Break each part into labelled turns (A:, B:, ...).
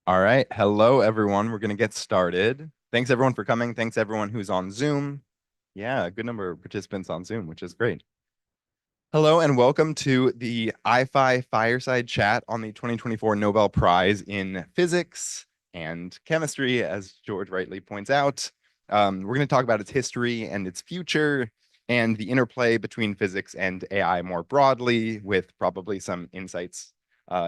A: All right. Hello, everyone. We're going to get started. Thanks, everyone, for coming. Thanks, everyone who's on Zoom. Yeah, a good number of participants on Zoom, which is great. Hello, and welcome to the IAIFI Fireside Chat on the 2024 Nobel Prize in Physics and Chemistry, as George rightly points out. We're going to talk about its history and its future, and the interplay between physics and AI more broadly, with probably some insights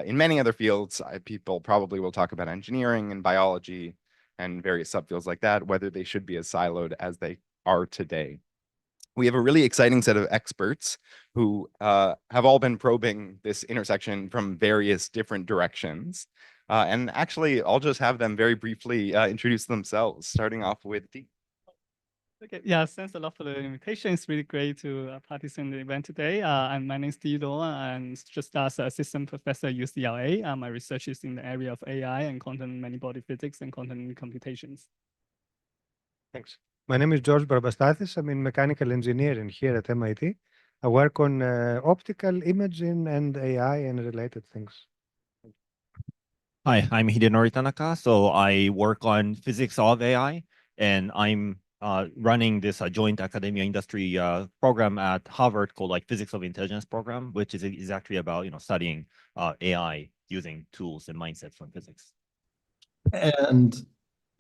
A: in many other fields. People probably will talk about engineering and biology and various subfields like that, whether they should be as siloed as they are today. We have a really exciting set of experts who have all been probing this intersection from various different directions. And actually, I'll just have them very briefly introduce themselves, starting off with Dee.
B: Okay, yeah, thanks a lot for the invitation. It's really great to participate in the event today. My name is Hidenori, and just as an assistant professor at UCLA, my research is in the area of AI and quantum many-body physics and quantum computations.
C: Thanks. My name is Barbastathis. I'm in mechanical engineering here at MIT. I work on optical imaging and AI and related things.
D: Hi, I'm Hidenori Tanaka. So I work on physics of AI, and I'm running this joint academia industry program at Harvard called Physics of Intelligence program, which is actually about studying AI using tools and mindsets from physics.
E: And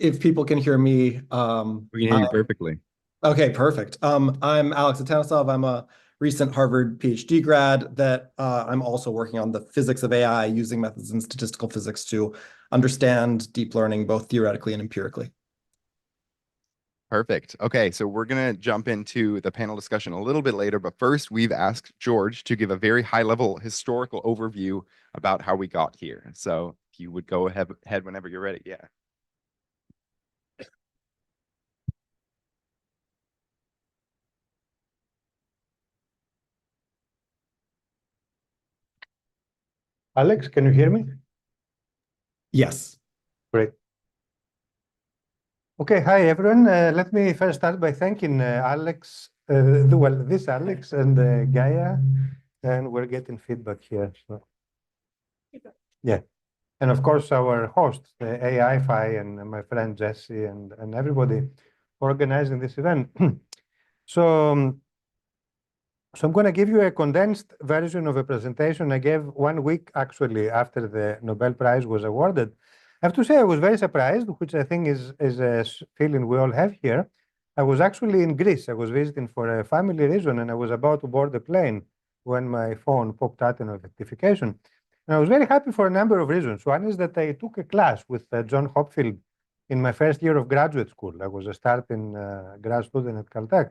E: if people can hear me,
A: We can hear you perfectly.
E: Okay, perfect. I'm Alex Atanasov. I'm a recent Harvard PhD grad that I'm also working on the physics of AI using methods in statistical physics to understand deep learning, both theoretically and empirically.
A: Perfect. Okay, so we're going to jump into the panel discussion a little bit later, but first we've asked George to give a very high-level historical overview about how we got here. So if you would go ahead whenever you're ready. Yeah.
C: Alex, can you hear me?
E: Yes.
C: Great. Okay, hi everyone. Let me first start by thanking Alex, this Alex and Gaia, and we're getting feedback here. So. Yeah, and of course our host, IAIFI, and my friend Jesse, and everybody organizing this event. So I'm going to give you a condensed version of a presentation I gave 1 week actually after the Nobel Prize was awarded. I have to say I was very surprised, which I think is a feeling we all have here. I was actually in Greece. I was visiting for a family reason, and I was about to board the plane when my phone popped out a notification. And I was very happy for a number of reasons. One is that I took a class with John Hopfield in my first year of graduate school. I was a starting grad student at Caltech.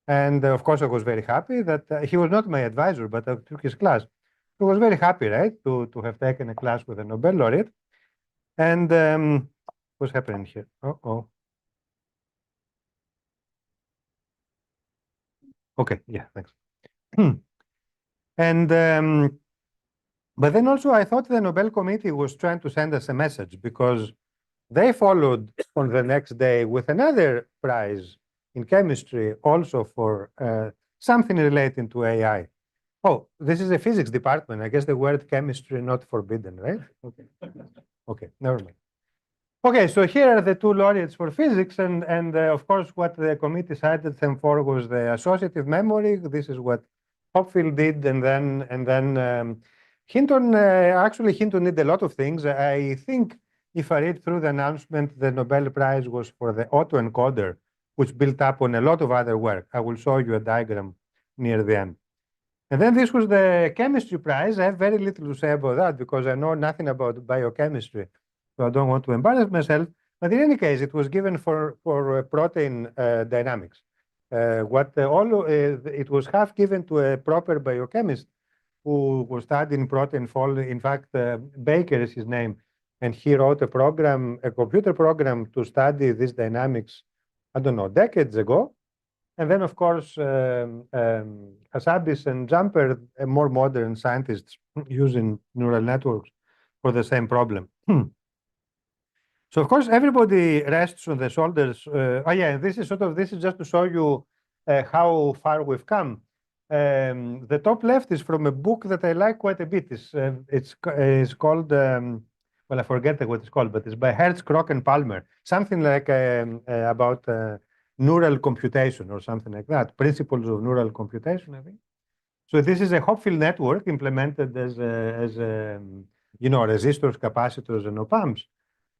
C: And of course, I was very happy that he was not my advisor, but I took his class. I was very happy, right, to have taken a class with a Nobel laureate. And what's happening here? Uh-oh. Okay, yeah, thanks. And but then also I thought the Nobel Committee was trying to send us a message because they followed on the next day with another prize in chemistry, also for something relating to AI. Oh, this is a physics department. I guess the word chemistry not forbidden, right? Okay. Okay, never mind. Okay, so here are the two laureates for physics, and of course, what the committee cited them for was the associative memory. This is what Hopfield did, and then Hinton. Actually, Hinton did a lot of things. I think if I read through the announcement, the Nobel Prize was for the autoencoder, which built up on a lot of other work. I will show you a diagram near the end. And then this was the chemistry prize. I have very little to say about that because I know nothing about biochemistry. So I don't want to embarrass myself. But in any case, it was given for protein dynamics. It was half given to a proper biochemist who was studying protein fold. In fact, Baker is his name. And he wrote a computer program to study these dynamics, I don't know, decades ago. And then, of course, Hassabis and Jumper, more modern scientists using neural networks for the same problem. So, of course, everybody rests on the shoulders. Oh, yeah, this is just to show you how far we've come. The top left is from a book that I like quite a bit. It's called well, I forget what it's called, but it's by Hertz, Kroc, and Palmer. Something like about neural computation or something like that. Principles of neural computation, I think. So this is a Hopfield network implemented as resistors, capacitors, and op-amps.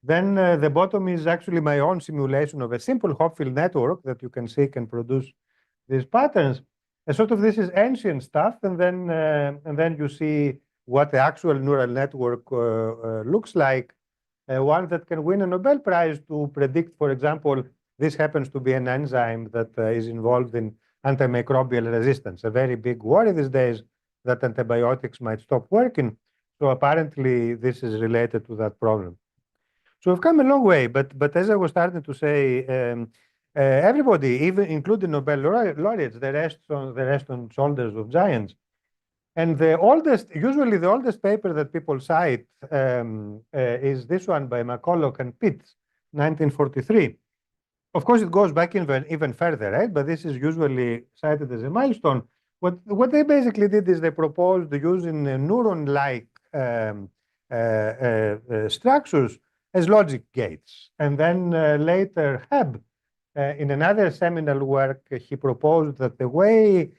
C: Then the bottom is actually my own simulation of a simple Hopfield network that you can see can produce these patterns. And sort of this is ancient stuff, and then you see what the actual neural network looks like. One that can win a Nobel Prize to predict, for example, this happens to be an enzyme that is involved in antimicrobial resistance. A very big worry these days that antibiotics might stop working. So apparently this is related to that problem. So we've come a long way, but as I was starting to say, everybody, even including Nobel laureates, they rest on shoulders of giants. And usually the oldest paper that people cite is this one by McCulloch and Pitts, 1943. Of course, it goes back even further, right? But this is usually cited as a milestone. What they basically did is they proposed using neuron-like structures as logic gates. And then later, Hebb, in another seminal work, he proposed that the way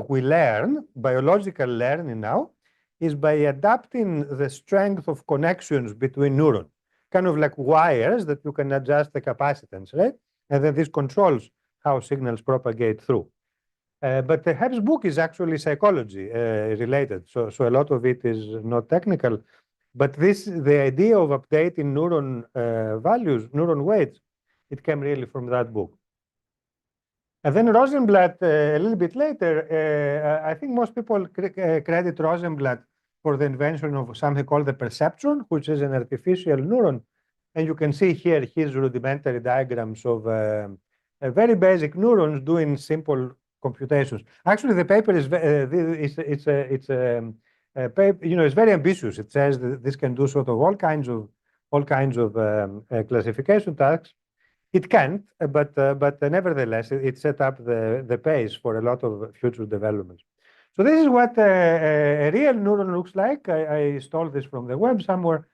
C: we learn, biological learning now, is by adapting the strength of connections between neurons, kind of like wires that you can adjust the capacitance, right? And then this controls how signals propagate through. But Hebb's book is actually psychology related, so a lot of it is not technical. But the idea of updating neuron values, neuron weights, it came really from that book. And then Rosenblatt, a little bit later, I think most people credit Rosenblatt for the invention of something called the perceptron, which is an artificial neuron. And you can see here his rudimentary diagrams of very basic neurons doing simple computations. Actually, the paper is it's very ambitious. It says that this can do sort of all kinds of classification tasks. It can't, but nevertheless, it set up the pace for a lot of future developments. So this is what a real neuron looks like. I stole this from the web somewhere.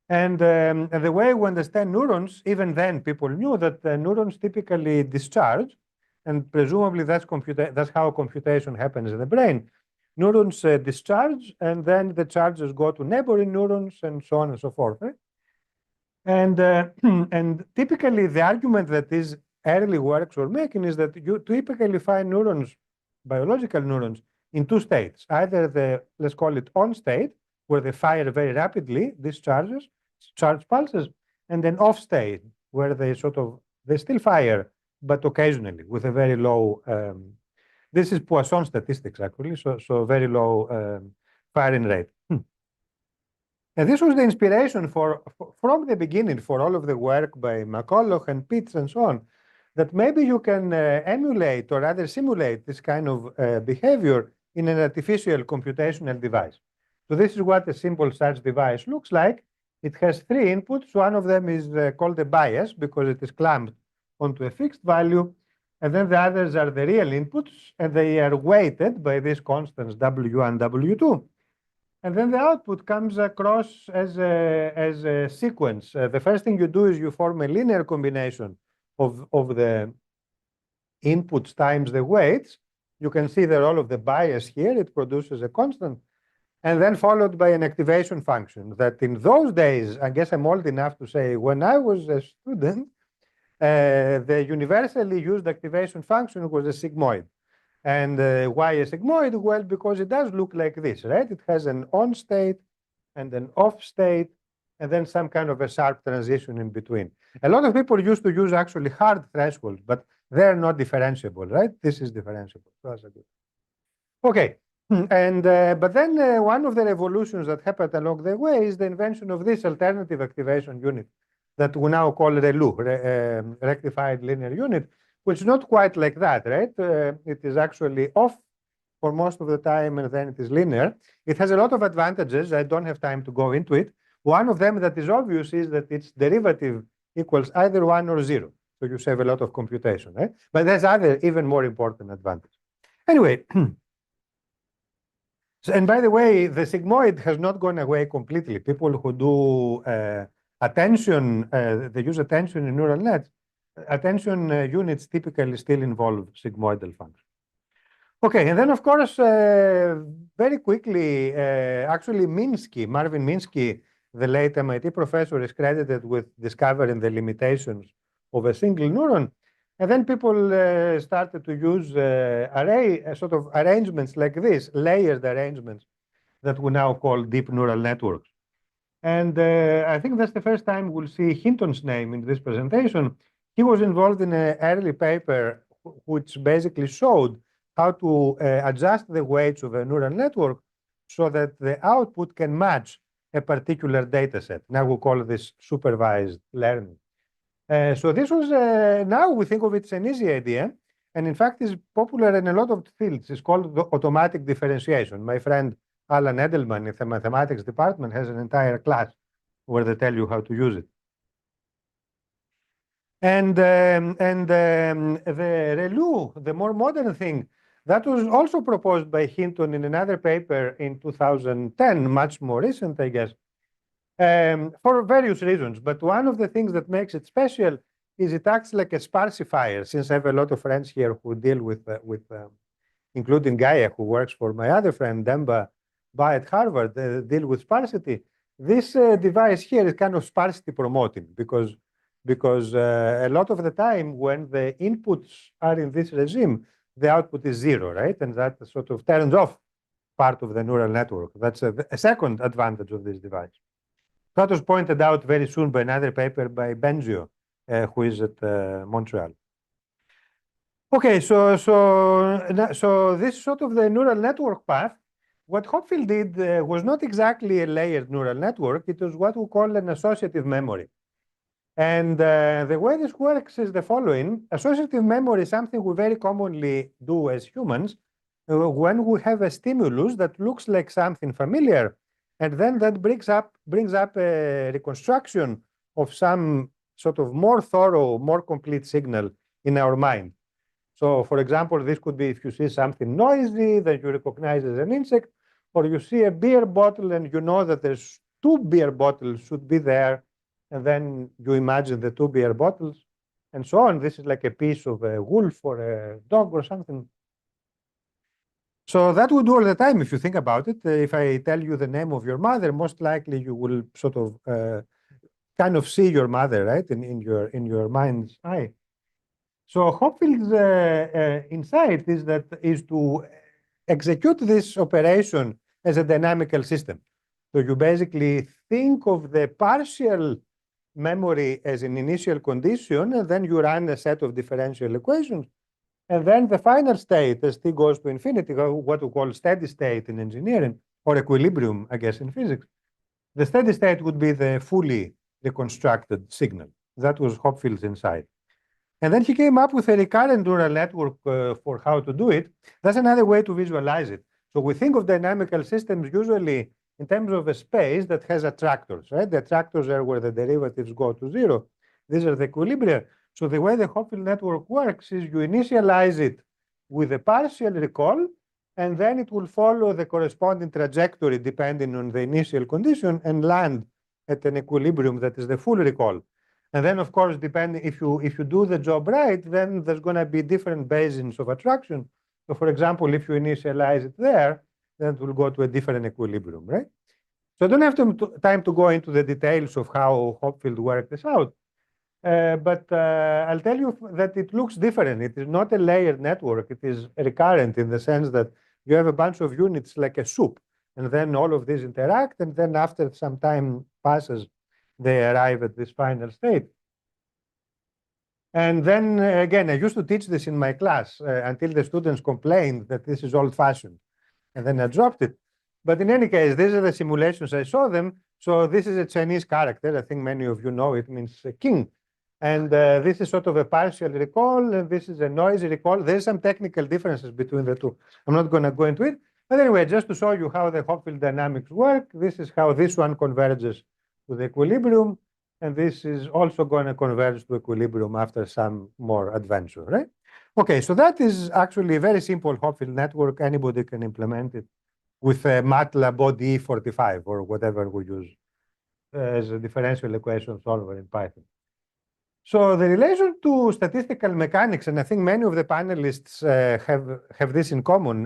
C: And the way we understand neurons, even then people knew that neurons typically discharge, and presumably that's how computation happens in the brain. Neurons discharge, and then the charges go to neighboring neurons, and so on and so forth. Right? And typically the argument that these early works were making is that you typically find neurons, biological neurons, in two states. Either let's call it on state, where they fire very rapidly, discharges, charge pulses, and then off state, where they still fire, but occasionally with a very low, this is Poisson statistics actually, so very low firing rate. And this was the inspiration from the beginning for all of the work by McCulloch and Pitts and so on, that maybe you can emulate or rather simulate this kind of behavior in an artificial computational device. So this is what a simple such device looks like. It has three inputs. One of them is called a bias because it is clamped onto a fixed value. And then the others are the real inputs, and they are weighted by these constants W1, W2. And then the output comes across as a sequence. The first thing you do is you form a linear combination of the inputs times the weights. You can see the role of the bias here. It produces a constant. And then followed by an activation function that in those days, I guess I'm old enough to say, when I was a student, the universally used activation function was a sigmoid. And why a sigmoid? Well, because it does look like this, right? It has an on state and an off state, and then some kind of a sharp transition in between. A lot of people used to use actually hard thresholds, but they're not differentiable, right? This is differentiable. So that's a good. Okay, and but then one of the revolutions that happened along the way is the invention of this alternative activation unit that we now call ReLU, rectified linear unit, which is not quite like that, right? It is actually off for most of the time, and then it is linear. It has a lot of advantages. I don't have time to go into it. One of them that is obvious is that its derivative equals either 1 or 0. So you save a lot of computation, right? But there's other even more important advantage. Anyway, And by the way, the sigmoid has not gone away completely. People who do attention, they use attention in neural nets. Attention units typically still involve sigmoidal function. Okay, and then of course, very quickly, actually Marvin Minsky, the late MIT professor, is credited with discovering the limitations of a single neuron. And then people started to use sort of arrangements like this, layered arrangements that we now call deep neural networks. And I think that's the first time we'll see Hinton's name in this presentation. He was involved in an early paper which basically showed how to adjust the weights of a neural network so that the output can match a particular data set. Now we call this supervised learning. So this was, now we think of it as an easy idea, and in fact is popular in a lot of fields. It's called the automatic differentiation. My friend Alan Edelman in the mathematics department has an entire class where they tell you how to use it. And the ReLU, the more modern thing, that was also proposed by Hinton in another paper in 2010, much more recent, I guess. For various reasons, but one of the things that makes it special is it acts like a sparsifier. Since I have a lot of friends here who deal with including Gaia, who works for my other friend Demba Ba at Harvard, deal with sparsity. This device here is kind of sparsity promoting because a lot of the time when the inputs are in this regime, the output is zero, right? And that sort of turns off part of the neural network. That's a second advantage of this device. That was pointed out very soon by another paper by Benzio, who is at Montreal. Okay, so this sort of the neural network path, what Hopfield did was not exactly a layered neural network. It was what we call an associative memory. And the way this works is the following. Associative memory is something we very commonly do as humans when we have a stimulus that looks like something familiar. And then that brings up a reconstruction of some sort of more thorough, more complete signal in our mind. So, for example, this could be if you see something noisy that you recognize as an insect, or you see a beer bottle and you know that there's 2 beer bottles should be there, and then you imagine the 2 beer bottles, and so on. This is like a piece of a wolf or a dog or something. So that we do all the time if you think about it. If I tell you the name of your mother, most likely you will sort of kind of see your mother, right, in your mind's eye. So Hopfield's insight is to execute this operation as a dynamical system. So you basically think of the partial memory as an initial condition, and then you run a set of differential equations. And then the final state, as t goes to infinity, what we call steady state in engineering, or equilibrium, I guess, in physics. The steady state would be the fully reconstructed signal. That was Hopfield's insight. And then he came up with a recurrent neural network for how to do it. That's another way to visualize it. So we think of dynamical systems usually in terms of a space that has attractors, right? The attractors are where the derivatives go to zero. These are the equilibria. So the way the Hopfield network works is you initialize it with a partial recall, and then it will follow the corresponding trajectory depending on the initial condition and land at an equilibrium that is the full recall. And then, of course, depending if you do the job right, then there's going to be different basins of attraction. So, for example, if you initialize it there, then it will go to a different equilibrium, right? So I don't have time to go into the details of how Hopfield worked this out. But I'll tell you that it looks different. It is not a layered network. It is recurrent in the sense that you have a bunch of units like a soup, and then all of these interact, and then after some time passes, they arrive at this final state. And then again, I used to teach this in my class until the students complained that this is old-fashioned, and then I dropped it. But in any case, these are the simulations I saw them. So this is a Chinese character. I think many of you know it means king. And this is sort of a partial recall, and this is a noisy recall. There's some technical differences between the two. I'm not going to go into it. But anyway, just to show you how the Hopfield dynamics work, this is how this one converges to the equilibrium. And this is also going to converge to equilibrium after some more adventure, right? Okay, so that is actually a very simple Hopfield network. Anybody can implement it with MATLAB ODE45 or whatever we use as a differential equation solver in Python. So the relation to statistical mechanics, and I think many of the panelists have this in common,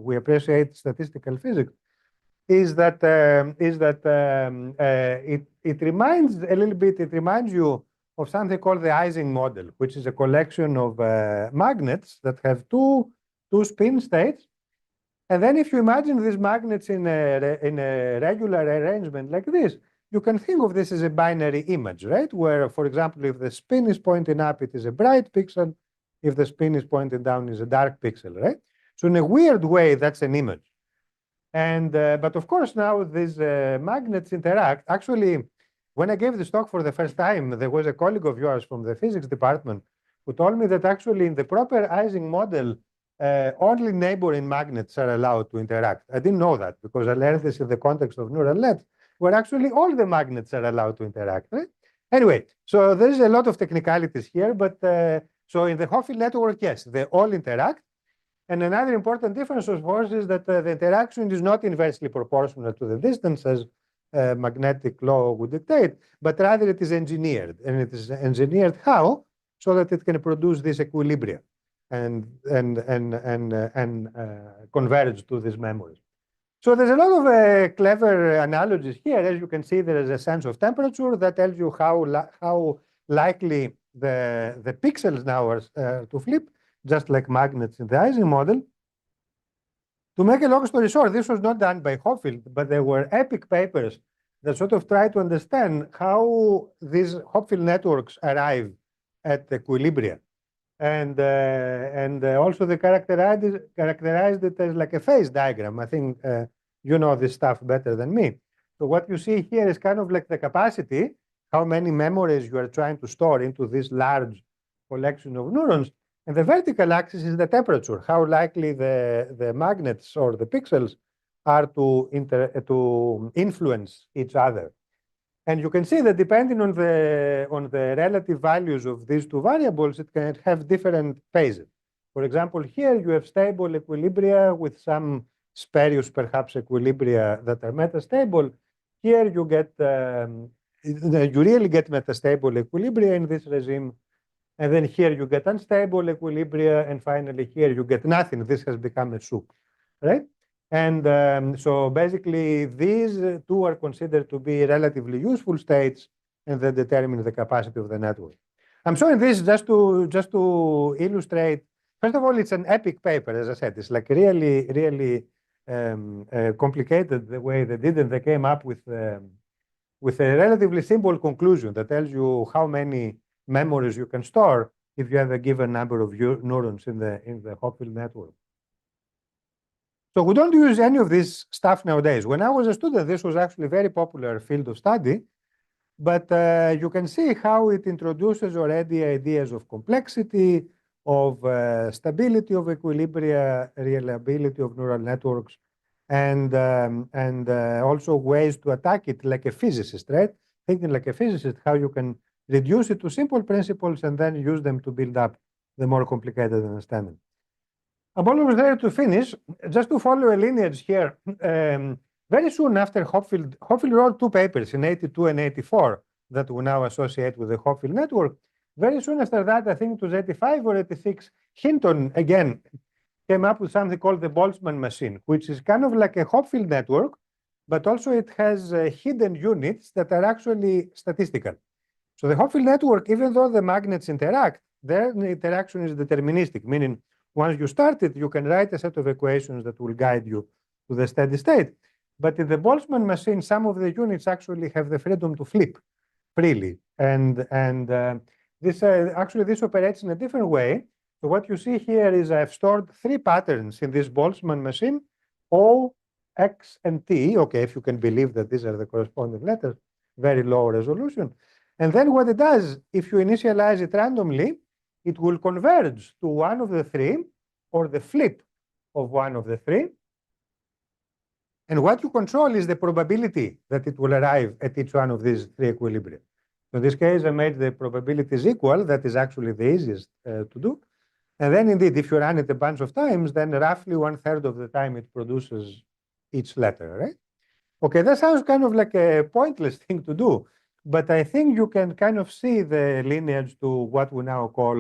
C: we appreciate statistical physics, is that it reminds a little bit, it reminds you of something called the Ising model, which is a collection of magnets that have two spin states. And then if you imagine these magnets in a regular arrangement like this, you can think of this as a binary image, right? Where, for example, if the spin is pointing up, it is a bright pixel. If the spin is pointing down, it's a dark pixel, right? So in a weird way, that's an image. And but of course, now these magnets interact. Actually, when I gave this talk for the first time, there was a colleague of yours from the physics department who told me that actually in the proper Ising model, only neighboring magnets are allowed to interact. I didn't know that because I learned this in the context of neural nets, where actually all the magnets are allowed to interact, right? Anyway, so there's a lot of technicalities here, but so in the Hopfield network, yes, they all interact. And another important difference, of course, is that the interaction is not inversely proportional to the distance as magnetic law would dictate, but rather it is engineered. And it is engineered how? So that it can produce this equilibrium and converge to these memories. So there's a lot of clever analogies here. As you can see, there is a sense of temperature that tells you how likely the pixels now are to flip, just like magnets in the Ising model. To make a long story short, this was not done by Hopfield, but there were epic papers that sort of try to understand how these Hopfield networks arrive at equilibrium. And also they characterized it as like a phase diagram. I think you know this stuff better than me. So what you see here is kind of like the capacity, how many memories you are trying to store into this large collection of neurons. And the vertical axis is the temperature, how likely the magnets or the pixels are to influence each other. And you can see that depending on the relative values of these two variables, it can have different phases. For example, here you have stable equilibria with some spurious, perhaps, equilibria that are metastable. Here you get, you really get metastable equilibria in this regime. And then here you get unstable equilibria. And finally, here you get nothing. This has become a soup, right? And so basically, these two are considered to be relatively useful states, and they determine the capacity of the network. I'm showing this just to illustrate. First of all, it's an epic paper, as I said. It's like really complicated the way they did it. They came up with a relatively simple conclusion that tells you how many memories you can store if you have a given number of neurons in the Hopfield network. So we don't use any of this stuff nowadays. When I was a student, this was actually a very popular field of study. But you can see how it introduces already ideas of complexity, of stability of equilibria, reliability of neural networks, and also ways to attack it like a physicist, right? Thinking like a physicist, how you can reduce it to simple principles and then use them to build up the more complicated understanding. I'm almost ready to finish. Just to follow a lineage here, very soon after Hopfield wrote two papers in 82 and 84 that we now associate with the Hopfield network. Very soon after that, I think it was 85 or 86, Hinton again came up with something called the Bolzmann machine, which is kind of like a Hopfield network, but also it has hidden units that are actually statistical. So the Hopfield network, even though the magnets interact, their interaction is deterministic, meaning once you start it, you can write a set of equations that will guide you to the steady state. But in the Boltzmann machine, some of the units actually have the freedom to flip freely. And this operates in a different way. So what you see here is I've stored three patterns in this Boltzmann machine, O, X, and T. Okay, if you can believe that these are the corresponding letters, very low resolution. And then what it does, if you initialize it randomly, it will converge to one of the three or the flip of one of the three. And what you control is the probability that it will arrive at each one of these three equilibria. So in this case, I made the probabilities equal. That is actually the easiest to do. And then indeed, if you run it a bunch of times, then roughly 1/3 of the time it produces each letter, right? Okay, that sounds kind of like a pointless thing to do, but I think you can kind of see the lineage to what we now call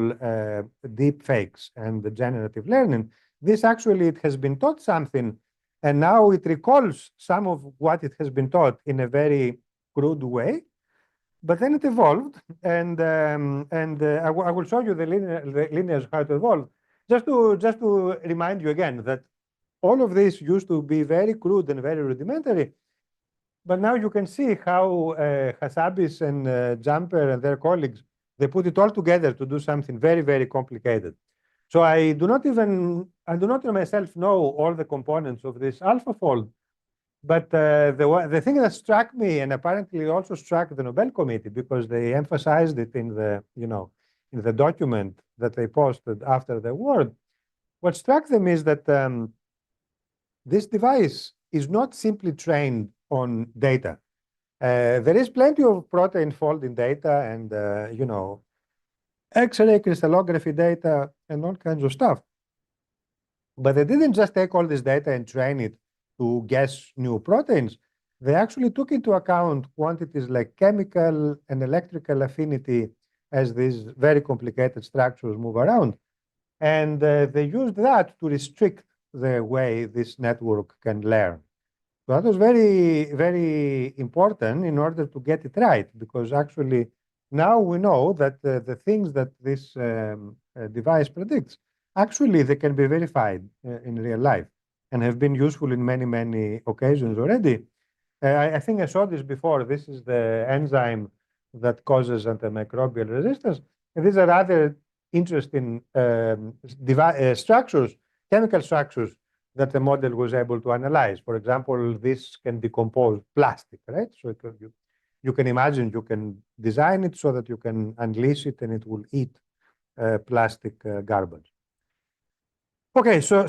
C: deep fakes and the generative learning. This actually, it has been taught something, and now it recalls some of what it has been taught in a very crude way. But then it evolved, and I will show you the lineage how it evolved. Just to remind you again that all of this used to be very crude and very rudimentary, but now you can see how Hassabis and Jumper and their colleagues, they put it all together to do something very, very complicated. So I do not myself know all the components of this AlphaFold, but the thing that struck me, and apparently also struck the Nobel Committee, because they emphasized it in the, in the document that they posted after the award, what struck them is that this device is not simply trained on data. There is plenty of protein folding data and, X-ray crystallography data and all kinds of stuff. But they didn't just take all this data and train it to guess new proteins. They actually took into account quantities like chemical and electrical affinity as these very complicated structures move around. And they used that to restrict the way this network can learn. So that was very, very important in order to get it right, because actually now we know that the things that this device predicts, actually they can be verified in real life and have been useful in many, many occasions already. I think I saw this before. This is the enzyme that causes antimicrobial resistance. And these are rather interesting structures, chemical structures, that the model was able to analyze. For example, this can decompose plastic, right? So you can imagine, you can design it so that you can unleash it and it will eat plastic garbage. Okay, so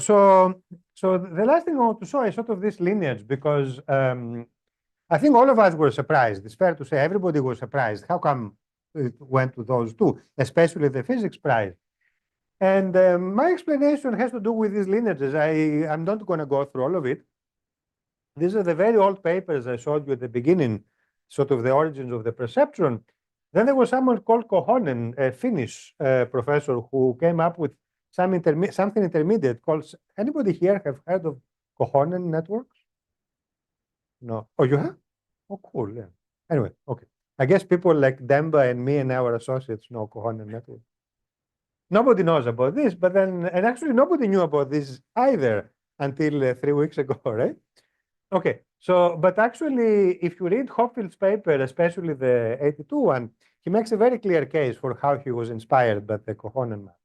C: the last thing I want to show is sort of this lineage, because I think all of us were surprised. It's fair to say everybody was surprised. How come it went to those two, especially the physics prize? And my explanation has to do with these lineages. I'm not going to go through all of it. These are the very old papers I showed you at the beginning, sort of the origins of the perceptron. Then there was someone called Kohonen, a Finnish professor, who came up with something intermediate called, anybody here have heard of Kohonen networks? No. Oh, you have? Oh, cool, yeah. Anyway, okay. I guess people like Demba and me and our associates know Kohonen network. Nobody knows about this, but then, and actually nobody knew about this either until 3 weeks ago, right? Okay, so, but actually, if you read Hopfield's paper, especially the 82 one, he makes a very clear case for how he was inspired by the Kohonen map.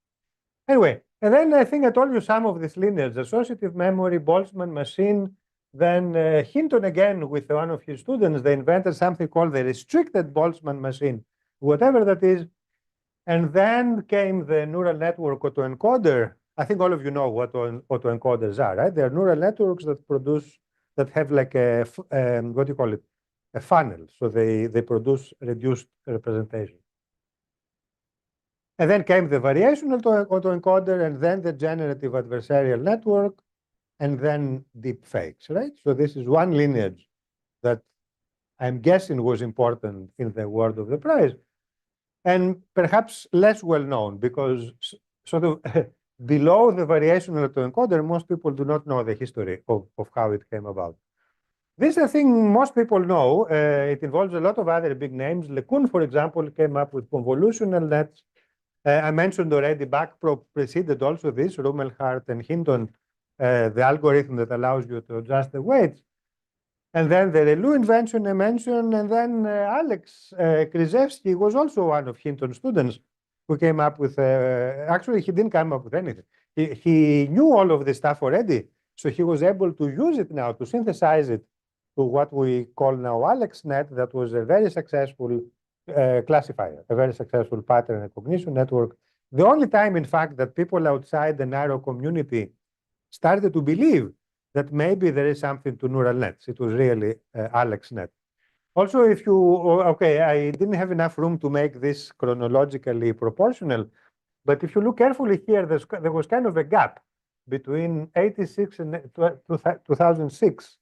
C: Anyway, and then I think I told you some of these lineage, associative memory, Bolzmann machine, then Hinton again with one of his students, they invented something called the restricted Bolzmann machine, whatever that is. And then came the neural network autoencoder. I think all of you know what autoencoders are, right? They're neural networks that have like a, what do you call it? A funnel. So they produce reduced representation. And then came the variational autoencoder, and then the generative adversarial network, and then deep fakes, right? So this is one lineage that I'm guessing was important in the world of the prize, and perhaps less well known, because sort of below the variational autoencoder, most people do not know the history of how it came about. This, I think, most people know. It involves a lot of other big names. LeCun, for example, came up with convolutional nets. I mentioned already, Backprop preceded also this, Rumelhart and Hinton, the algorithm that allows you to adjust the weights. And then the Relu invention I mentioned, and then Alex Krzyzewski was also one of Hinton's students who came up with, actually he didn't come up with anything. He knew all of this stuff already, so he was able to use it now, to synthesize it to what we call now AlexNet. That was a very successful classifier, a very successful pattern recognition network. The only time, in fact, that people outside the narrow community started to believe that maybe there is something to neural nets. It was really AlexNet. Also, if you, okay, I didn't have enough room to make this chronologically proportional, but if you look carefully here, there was kind of a gap between 86 and 2006.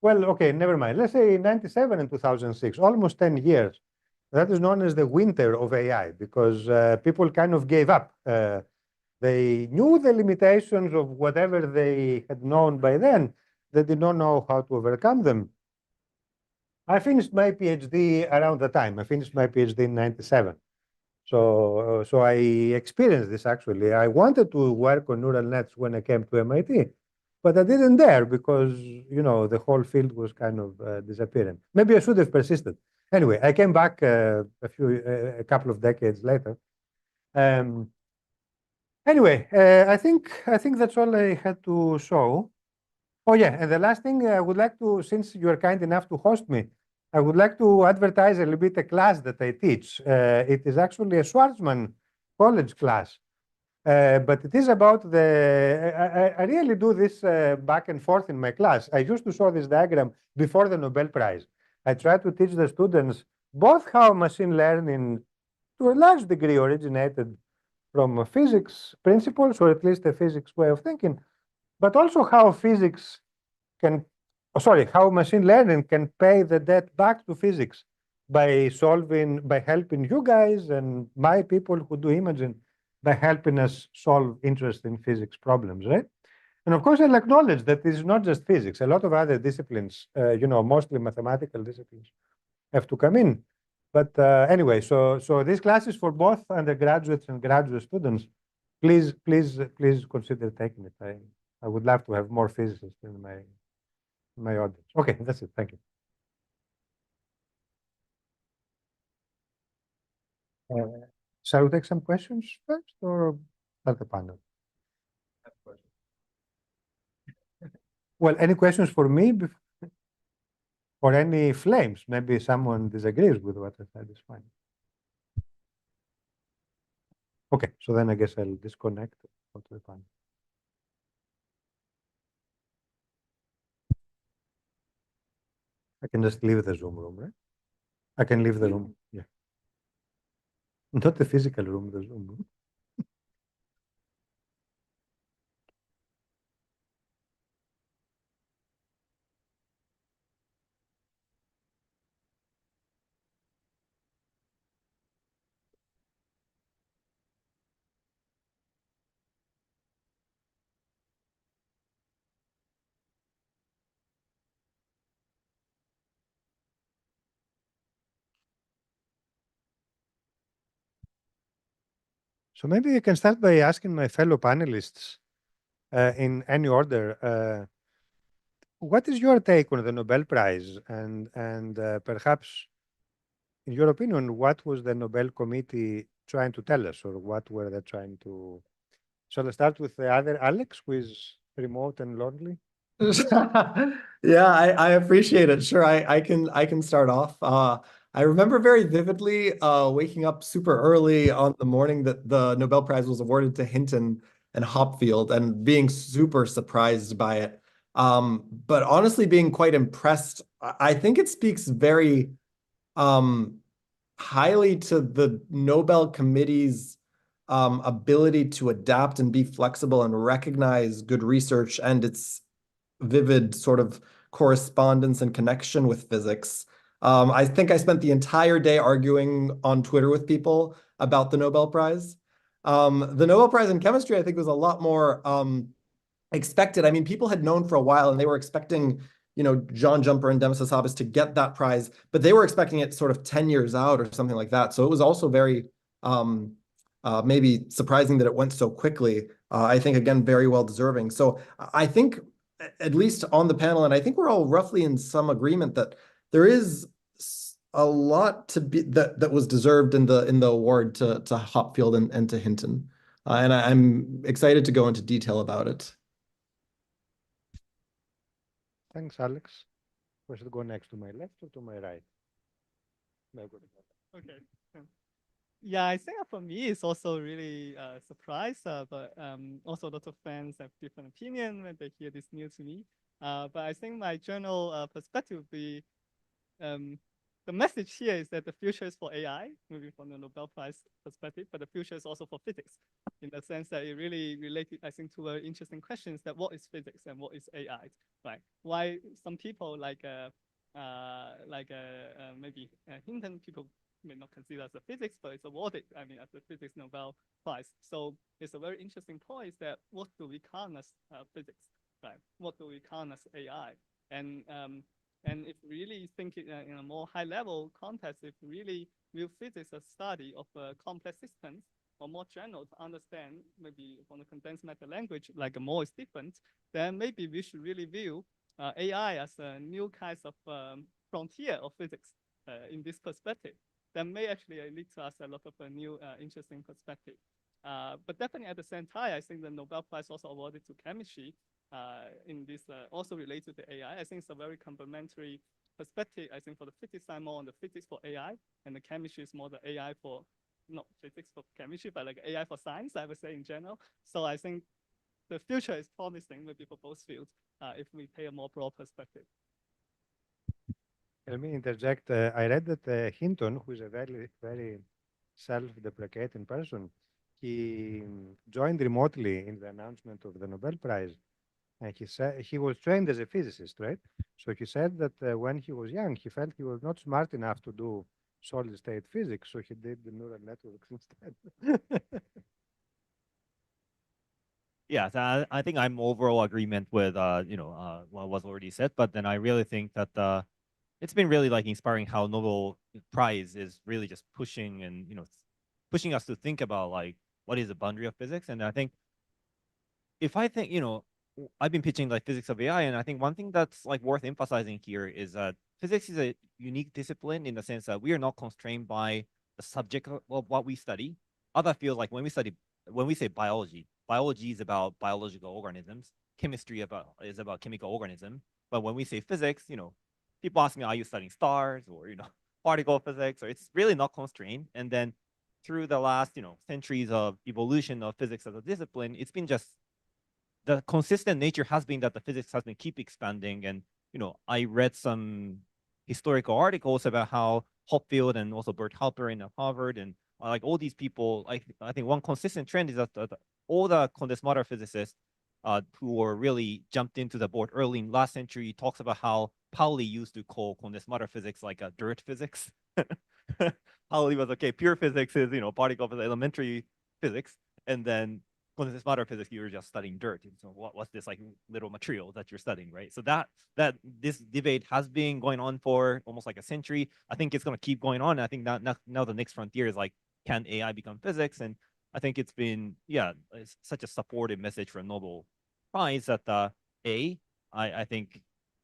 C: Well, okay, never mind. Let's say 97 and 2006, almost 10 years. That is known as the winter of AI because people kind of gave up. They knew the limitations of whatever they had known by then. They did not know how to overcome them. I finished my PhD around the time. I finished my PhD in 97. So I experienced this actually. I wanted to work on neural nets when I came to MIT, but I didn't dare because, you know, the whole field was kind of disappearing. Maybe I should have persisted. Anyway, I came back a couple of decades later. Anyway, I think that's all I had to show. Oh yeah, and the last thing I would like to, since you are kind enough to host me, I would like to advertise a little bit a class that I teach. It is actually a Schwarzman college class, but it is about I really do this back and forth in my class. I used to show this diagram before the Nobel Prize. I try to teach the students both how machine learning to a large degree originated from physics principles, or at least a physics way of thinking, but also how physics can, how machine learning can pay the debt back to physics by helping you guys and my people who do imaging, by helping us solve interesting physics problems, right? And of course, I'll acknowledge that this is not just physics. A lot of other disciplines, mostly mathematical disciplines, have to come in. But anyway, so this class is for both undergraduates and graduate students. Please consider taking it. I would love to have more physicists in my audience. Okay, that's it. Thank you. Shall we take some questions first, or start the panel? Well, any questions for me or any flames? Maybe someone disagrees with what I said. Is fine. Okay, so then I guess I'll disconnect. Go to the panel. I can just leave the Zoom room, right? I can leave the room. Yeah. Not the physical room, the Zoom room. So maybe I can start by asking my fellow panelists in any order. What is your take on the Nobel Prize? And perhaps, in your opinion, what was the Nobel Committee trying to tell us, or what were they trying to? Shall I start with the other Alex, who is remote and lonely?
E: Yeah, I appreciate it. Sure, I can start off. I remember very vividly waking up super early on the morning that the Nobel Prize was awarded to Hinton and Hopfield and being super surprised by it. But honestly, being quite impressed. I think it speaks very highly to the Nobel Committee's ability to adapt and be flexible and recognize good research and its vivid sort of correspondence and connection with physics. I think I spent the entire day arguing on Twitter with people about the Nobel Prize. The Nobel Prize in chemistry, I think, was a lot more expected. I mean, people had known for a while and they were expecting, John Jumper and Demis Hassabis to get that prize, but they were expecting it sort of 10 years out or something like that. So it was also very maybe surprising that it went so quickly. I think, again, very well deserving. So I think, at least on the panel, and I think we're all roughly in some agreement that there is a lot to be that was deserved in the award to Hopfield and to Hinton. And I'm excited to go into detail about it.
C: Thanks, Alex. We should go next, to my left or to my right?
B: Okay. Yeah, I think for me, it's also really a surprise, but also a lot of fans have different opinion when they hear this news to me. But I think my general perspective would be the message here is that the future is for AI, maybe from the Nobel Prize perspective, but the future is also for physics, in the sense that it really related, I think, to very interesting questions that what is physics and what is AI, right? Why some people maybe Hinton people may not consider as a physics, but it's awarded, I mean, as a physics Nobel Prize. So it's a very interesting point is that what do we count as physics, right? What do we count as AI? And if really think it in a more high level context, if really view physics as study of complex systems, or more general to understand maybe from the condensed matter language, like more is different, then maybe we should really view AI as a new kind of frontier of physics in this perspective. That may actually lead to us a lot of new interesting perspective. But definitely at the same time, I think the Nobel Prize also awarded to chemistry in this also related to AI. I think it's a very complementary perspective. I think for the physics side more on the physics for AI, and the chemistry is more the AI for not physics for chemistry, but like AI for science, I would say in general. So I think the future is promising maybe for both fields if we take a more broad perspective.
C: Let me interject. I read that Hinton, who is a very, very self-deprecating person, he joined remotely in the announcement of the Nobel Prize. And he said he was trained as a physicist, right? So he said that when he was young, he felt he was not smart enough to do solid-state physics, so he did the neural networks instead.
D: Yeah, so I think I'm overall agreement with what was already said, but then I really think that it's been really like inspiring how Nobel Prize is really just pushing and pushing us to think about like what is the boundary of physics. And I think if I think I've been pitching like physics of AI, and I think one thing that's like worth emphasizing here is that physics is a unique discipline in the sense that we are not constrained by the subject of what we study. Other fields, like when we say biology is about biological organisms, chemistry is about chemical organism. But when we say physics, people ask me, are you studying stars or particle physics? Or it's really not constrained. And then through the last centuries of evolution of physics as a discipline, it's been just the consistent nature has been that the physics has been keep expanding. And I read some historical articles about how Hopfield and also Bert Halperin at Harvard and like all these people, I think one consistent trend is that all the condensed matter physicists who were really jumped into the board early in last century talks about how Pauli used to call condensed matter physics like a dirt physics. Pauli was okay, pure physics is particle physics, elementary physics, and then condensed matter physics, you're just studying dirt. So what's this like little material that you're studying, right? So that this debate has been going on for almost like a century. I think it's going to keep going on. I think now the next frontier is like, can AI become physics? And I think it's been, it's such a supportive message for a Nobel Prize that I think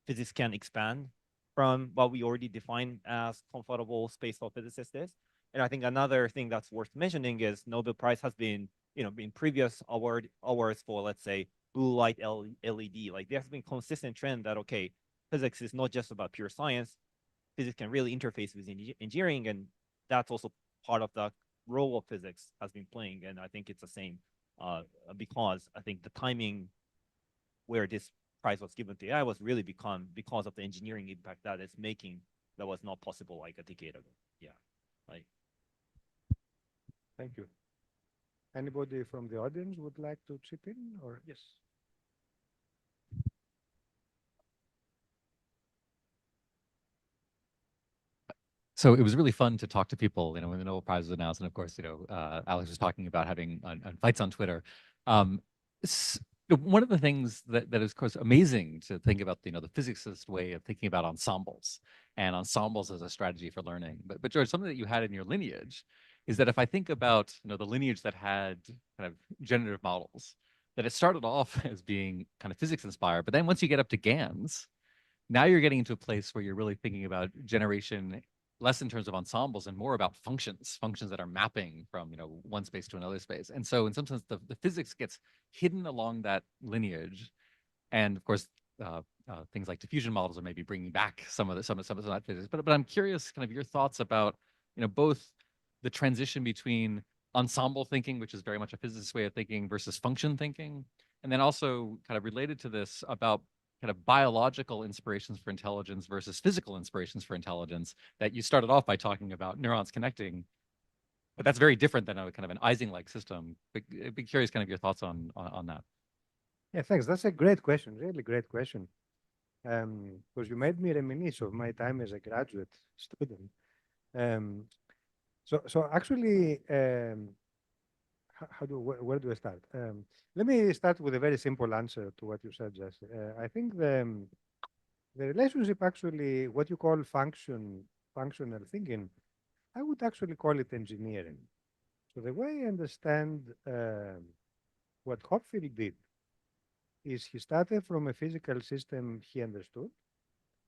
D: physics can expand from what we already define as comfortable space for physicists is. And I think another thing that's worth mentioning is Nobel Prize has been, in previous awards for, let's say, blue light LED, like there's been consistent trend that, okay, physics is not just about pure science. Physics can really interface with engineering, and that's also part of the role of physics has been playing. And I think it's the same because I think the timing where this prize was given to AI was really because of the engineering impact that it's making that was not possible like a decade ago. Yeah, like.
C: Thank you. Anybody from the audience would like to chip in, or yes?
F: So it was really fun to talk to people, when the Nobel Prize was announced, and of course, Alex was talking about having fights on Twitter. One of the things that is, of course, amazing to think about, the physicist way of thinking about ensembles and ensembles as a strategy for learning. But George, something that you had in your lineage is that if I think about, the lineage that had kind of generative models, that it started off as being kind of physics inspired, but then once you get up to GANs, now you're getting into a place where you're really thinking about generation less in terms of ensembles and more about functions that are mapping from one space to another space. And so in some sense, the physics gets hidden along that lineage, and of course, things like diffusion models are maybe bringing back some of that physics. But I'm curious, kind of your thoughts about both the transition between ensemble thinking, which is very much a physicist way of thinking, versus function thinking, and then also kind of related to this about kind of biological inspirations for intelligence versus physical inspirations for intelligence, that you started off by talking about neurons connecting, but that's very different than a kind of an Ising-like system. I'd be curious kind of your thoughts on that.
C: Yeah, thanks. That's a great question, really great question. Because you made me reminisce of my time as a graduate student. So actually, where do I start? Let me start with a very simple answer to what you said, Jesse. I think the relationship, actually, what you call functional thinking, I would actually call it engineering. So the way I understand what Hopfield did is he started from a physical system he understood,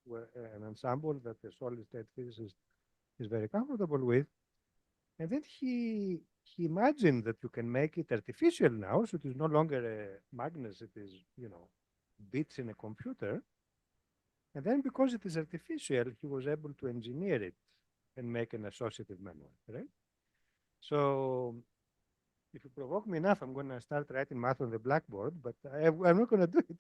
C: where, an ensemble that a solid state physicist is very comfortable with. And then he imagined that you can make it artificial now, so it is no longer a magnet, it is, bits in a computer. And then because it is artificial, he was able to engineer it and make an associative memory, right? So if you provoke me enough, I'm going to start writing math on the blackboard, but I'm not going to do it.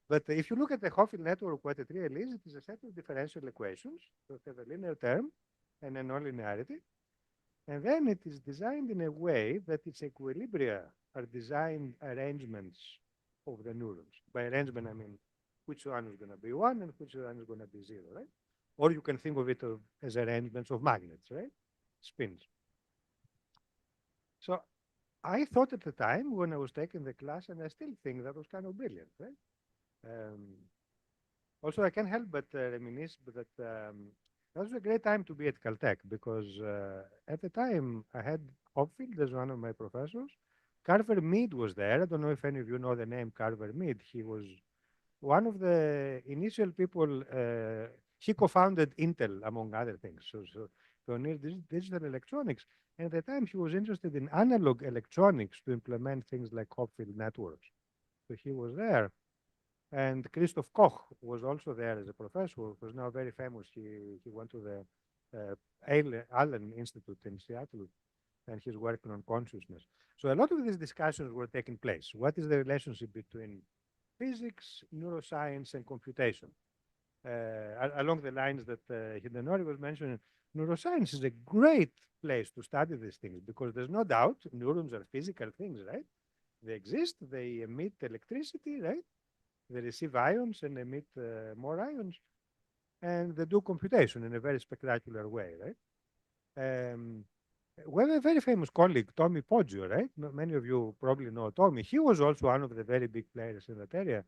C: But if you look at the Hopfield network, what it really is, it is a set of differential equations that have a linear term and a nonlinearity. And then it is designed in a way that its equilibria are designed arrangements of the neurons. By arrangement, I mean which one is going to be 1 and which one is going to be 0, right? Or you can think of it as arrangements of magnets, right? Spins. So I thought at the time when I was taking the class, and I still think that was kind of brilliant, right? Also, I can't help but reminisce that that was a great time to be at Caltech because at the time I had Hopfield as one of my professors. Carver Mead was there. I don't know if any of you know the name Carver Mead. He was one of the initial people. He co-founded Intel, among other things. So pioneered digital electronics. And at the time, he was interested in analog electronics to implement things like Hopfield networks. So he was there. And Christoph Koch was also there as a professor, who was now very famous. He went to the Allen Institute in Seattle, and he's working on consciousness. So a lot of these discussions were taking place. What is the relationship between physics, neuroscience, and computation? Along the lines that Hidenori was mentioning, neuroscience is a great place to study these things because there's no doubt neurons are physical things, right? They exist, they emit electricity, right? They receive ions and emit more ions, and they do computation in a very spectacular way, right? We have a very famous colleague, Tommy Poggio, right? Many of you probably know Tommy. He was also one of the very big players in that area.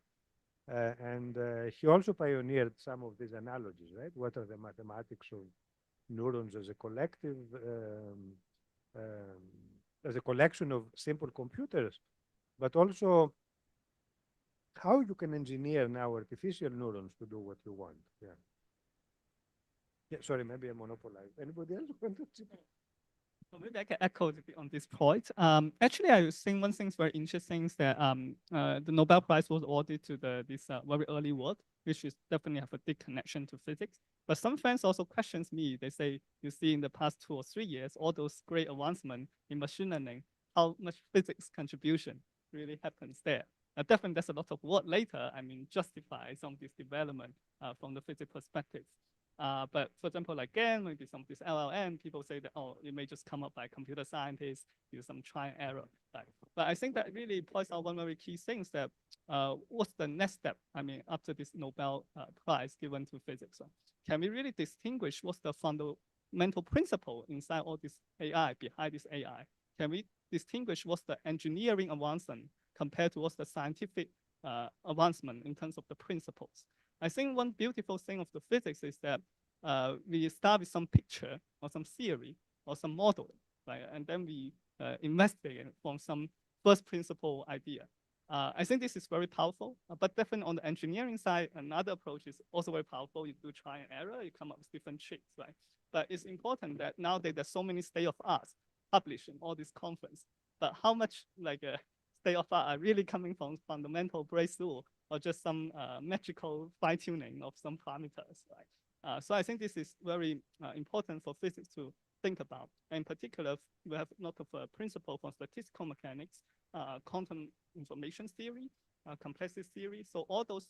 C: And he also pioneered some of these analogies, right? What are the mathematics of neurons as a collective, as a collection of simple computers, but also how you can engineer now artificial neurons to do what you want. Yeah. Yeah, sorry, maybe I monopolized. Anybody else want to?
B: So maybe I can echo on this point. Actually, I think one thing very interesting is that the Nobel Prize was awarded to this very early work, which is definitely have a big connection to physics. But some friends also questions me. They say, you see in the past 2 or 3 years, all those great advancements in machine learning, how much physics contribution really happens there. Definitely, there's a lot of work later, justify some of this development from the physics perspective. But for example, again, maybe some of this LLM, people say that, oh, it may just come up by computer scientists, use some try and error. But I think that really points out one very key thing is that what's the next step? After this Nobel Prize given to physics, can we really distinguish what's the fundamental principle inside all this AI, behind this AI? Can we distinguish what's the engineering advancement compared to what's the scientific advancement in terms of the principles? I think one beautiful thing of the physics is that we start with some picture or some theory or some model, right? And then we investigate from some first principle idea. I think this is very powerful, but definitely on the engineering side, another approach is also very powerful. You do try and error, you come up with different tricks, right? But it's important that nowadays there's so many state of art published in all these conferences, but how much state of art are really coming from fundamental breakthrough or just some metrical fine-tuning of some parameters, right? So I think this is very important for physics to think about. In particular, we have a lot of principle from statistical mechanics, quantum information theory, complexity theory. So all those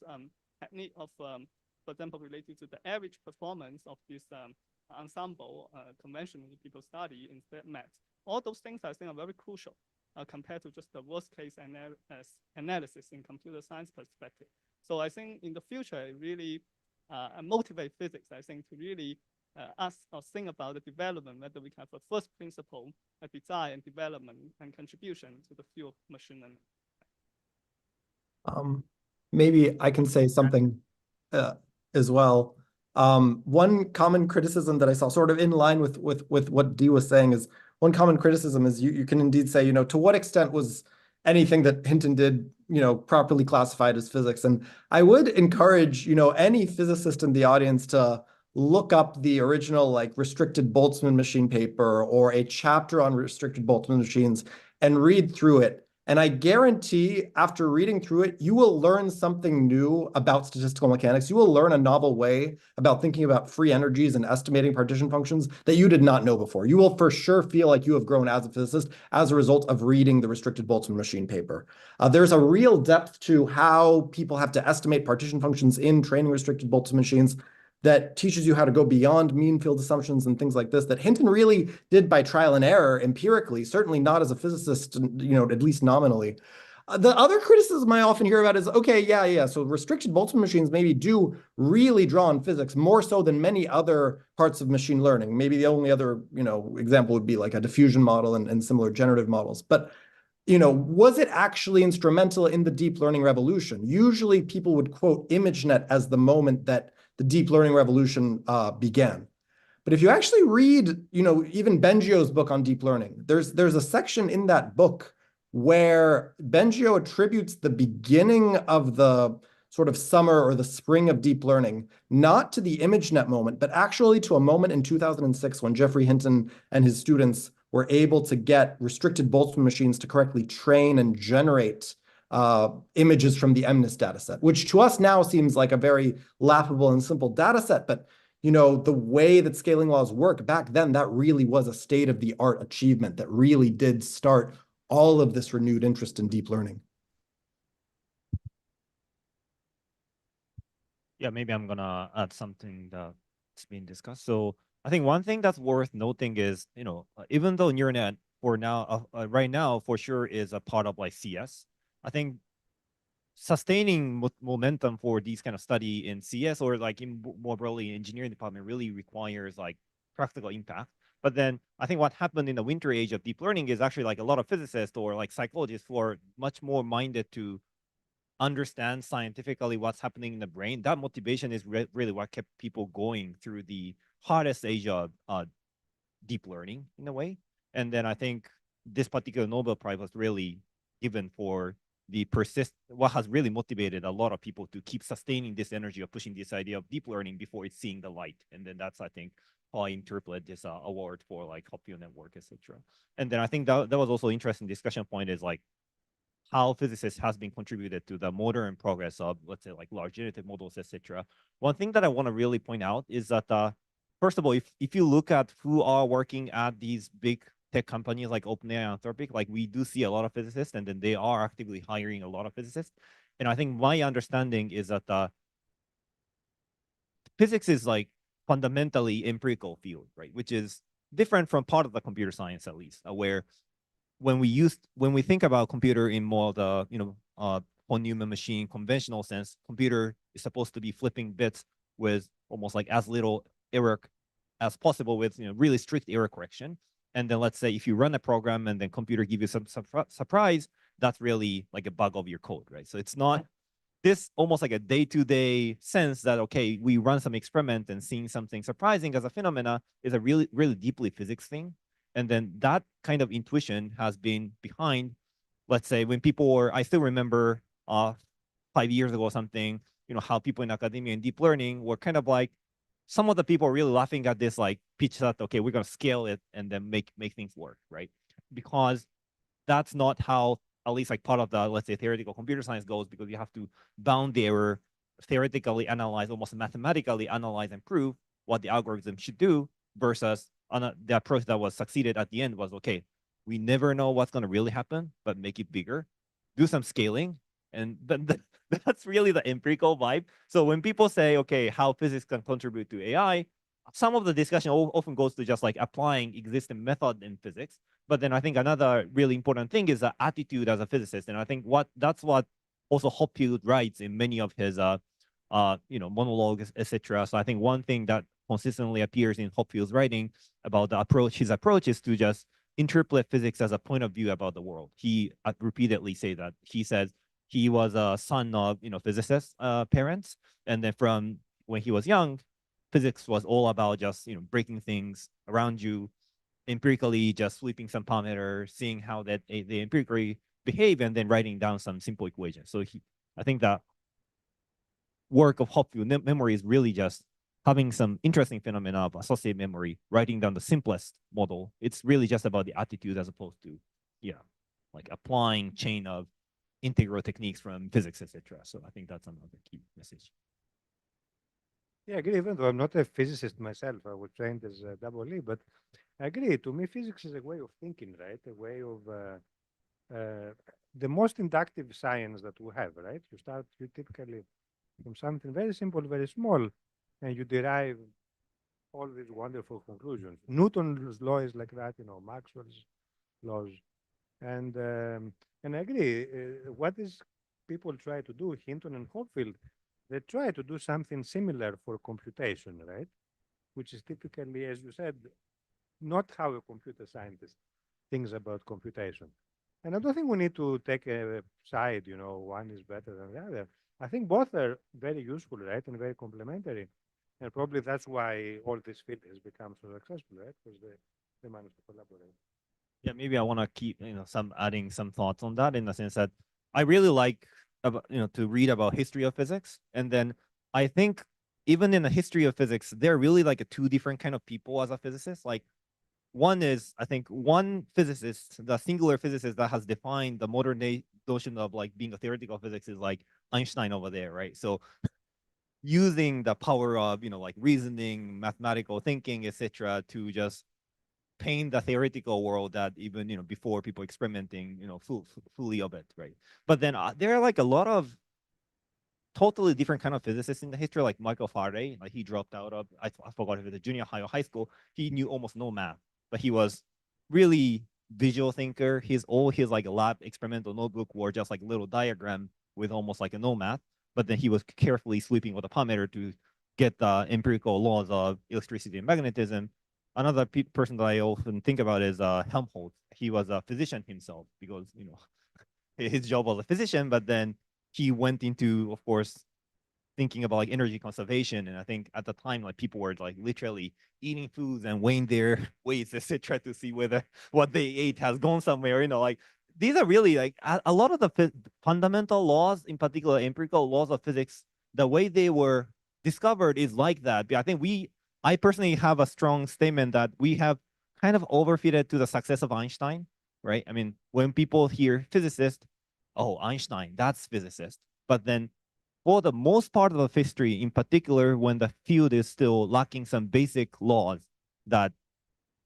B: technique of, for example, related to the average performance of this ensemble, conventionally people study instead math. All those things I think are very crucial compared to just the worst case analysis in computer science perspective. So I think in the future, it really motivate physics, I think, to really ask or think about the development, whether we can have a first principle, a design and development and contribution to the field of machine learning.
E: Maybe I can say something as well. One common criticism that I saw, sort of in line with what Dee was saying, is one common criticism is you can indeed say, to what extent was anything that Hinton did, properly classified as physics? And I would encourage, any physicist in the audience to look up the original restricted Boltzmann machine paper or a chapter on restricted Boltzmann machines and read through it. And I guarantee after reading through it, you will learn something new about statistical mechanics. You will learn a novel way about thinking about free energies and estimating partition functions that you did not know before. You will for sure feel like you have grown as a physicist as a result of reading the restricted Boltzmann machine paper. There's a real depth to how people have to estimate partition functions in training restricted Boltzmann machines that teaches you how to go beyond mean field assumptions and things like this, that Hinton really did by trial and error empirically, certainly not as a physicist, at least nominally. The other criticism I often hear about is, okay, yeah, so restricted Boltzmann machines maybe do really draw on physics more so than many other parts of machine learning. Maybe the only other, example would be like a diffusion model and similar generative models. But was it actually instrumental in the deep learning revolution? Usually people would quote ImageNet as the moment that the deep learning revolution began. But if you actually read, even Bengio's book on deep learning, there's a section in that book where Bengio attributes the beginning of the sort of summer or the spring of deep learning, not to the ImageNet moment, but actually to a moment in 2006 when Geoffrey Hinton and his students were able to get restricted Boltzmann machines to correctly train and generate images from the MNIST dataset, which to us now seems like a very laughable and simple dataset. But the way that scaling laws work back then, that really was a state-of-the-art achievement that really did start all of this renewed interest in deep learning.
D: Yeah, maybe I'm gonna add something that's being discussed. So I think one thing that's worth noting is, even though neural net for now, right now, for sure is a part of CS, I think sustaining momentum for these kind of study in CS or more broadly engineering department really requires practical impact. But then I think what happened in the winter age of deep learning is actually a lot of physicists or psychologists who are much more minded to understand scientifically what's happening in the brain. That motivation is really what kept people going through the hardest age of deep learning in a way. And then I think this particular Nobel Prize was really given for the what has really motivated a lot of people to keep sustaining this energy of pushing this idea of deep learning before it's seeing the light. And then that's, I think, how I interpret this award for Hopfield network, etc. And then I think that was also interesting discussion point is how physicists has been contributed to the modern progress of, let's say, large generative models, etc. One thing that I want to really point out is that, first of all, if you look at who are working at these big tech companies like OpenAI and Anthropic, we do see a lot of physicists, and then they are actively hiring a lot of physicists. And I think my understanding is that physics is fundamentally empirical field, right? Which is different from part of the computer science, at least, where when we think about computer in more the von Neumann machine conventional sense, computer is supposed to be flipping bits with almost as little error as possible with really strict error correction. And then let's say if you run a program and then computer give you some surprise, that's really a bug of your code, right? So it's not this almost a day-to-day sense that, okay, we run some experiment and seeing something surprising as a phenomena is a really, really deeply physics thing. And then that kind of intuition has been behind, let's say, when people were, I still remember 5 years ago or something, how people in academia and deep learning were kind of some of the people are really laughing at this pitch that, okay, we're going to scale it and then make things work, right? Because that's not how, at least part of the, let's say, theoretical computer science goes, because you have to bound the error, theoretically analyze, almost mathematically analyze and prove what the algorithm should do, versus the approach that was succeeded at the end was, okay, we never know what's going to really happen, but make it bigger, do some scaling, And then that's really the empirical vibe. So when people say, okay, how physics can contribute to AI, some of the discussion often goes to just like applying existing method in physics. But then I think another really important thing is the attitude as a physicist. And I think that's what also Hopfield writes in many of his monologues, etc. So I think one thing that consistently appears in Hopfield's writing about his approach is to just interpret physics as a point of view about the world. He repeatedly say that. He says he was a son of physicist parents, and then from when he was young, physics was all about just breaking things around you, empirically just sweeping some parameters, seeing how they empirically behave, and then writing down some simple equations. So I think that work of Hopfield memory is really just having some interesting phenomena of associative memory, writing down the simplest model. It's really just about the attitude as opposed to, like applying chain of integral techniques from physics, etc. So I think that's another key message.
C: Yeah, I agree. Even though I'm not a physicist myself, I was trained as a double E, but I agree. To me, physics is a way of thinking, right? A way of the most inductive science that we have, right? You typically from something very simple, very small, and you derive all these wonderful conclusions. Newton's law is like that, Maxwell's laws, and I agree. What is people try to do, Hinton and Hopfield, they try to do something similar for computation, right? Which is typically, as you said, not how a computer scientist thinks about computation. And I don't think we need to take a side, one is better than the other. I think both are very useful, right, and very complementary. And probably that's why all this field has become so successful, right? Because they managed to collaborate.
D: Yeah, maybe I want to keep adding some thoughts on that in the sense that I really like about to read about history of physics, and then I think even in the history of physics, they're really like two different kind of people as a physicist. Like one is, I think, one physicist, the singular physicist that has defined the modern day notion of like being a theoretical physics is like Einstein over there, right? So using the power of like reasoning, mathematical thinking, etc., to just paint the theoretical world that even before people experimenting fully of it, right? But then there are like a lot of totally different kind of physicists in the history, like Michael Faraday. Like he dropped out of I forgot if it was a junior high or high school. He knew almost no math, but he was really visual thinker. All his like lab experimental notebook were just like little diagram with almost like a no math. But then he was carefully sweeping with a parameter to get the empirical laws of electricity and magnetism. Another person that I often think about is Helmholtz. He was a physician himself because his job was a physician, but then he went into, of course, thinking about like energy conservation. And I think at the time, like people were like literally eating foods and weighing their weights, etc., to see whether what they ate has gone somewhere. Like these are really like a lot of the fundamental laws, in particular empirical laws of physics, the way they were discovered is like that. But I think I personally have a strong statement that we have kind of overfitted to the success of Einstein, right? I mean, when people hear physicist, oh, Einstein, that's physicist. But then for the most part of the history, in particular, when the field is still lacking some basic laws that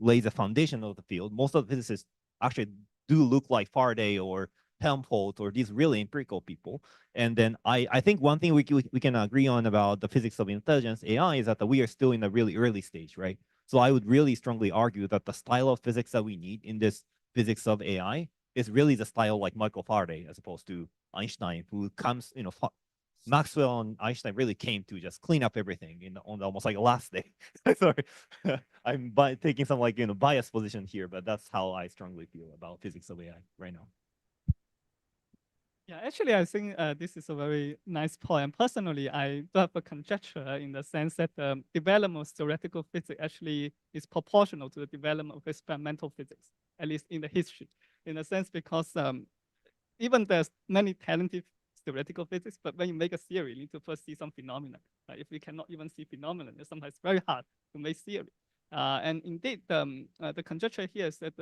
D: lay the foundation of the field, most of the physicists actually do look like Faraday or Helmholtz or these really empirical people. And then I think one thing we can agree on about the physics of intelligence, AI, is that we are still in a really early stage, right? So I would really strongly argue that the style of physics that we need in this physics of AI is really the style like Michael Faraday as opposed to Einstein, who comes, Maxwell and Einstein really came to just clean up everything on almost like the last day. Sorry, I'm taking some like biased position here, but that's how I strongly feel about physics of AI right now.
B: Yeah, actually, I think this is a very nice point. And personally, I do have a conjecture in the sense that the development of theoretical physics actually is proportional to the development of experimental physics, at least in the history, in a sense because even there's many talented theoretical physics, but when you make a theory, you need to first see some phenomena. If we cannot even see phenomena, it's sometimes very hard to make theory. And indeed, the conjecture here is that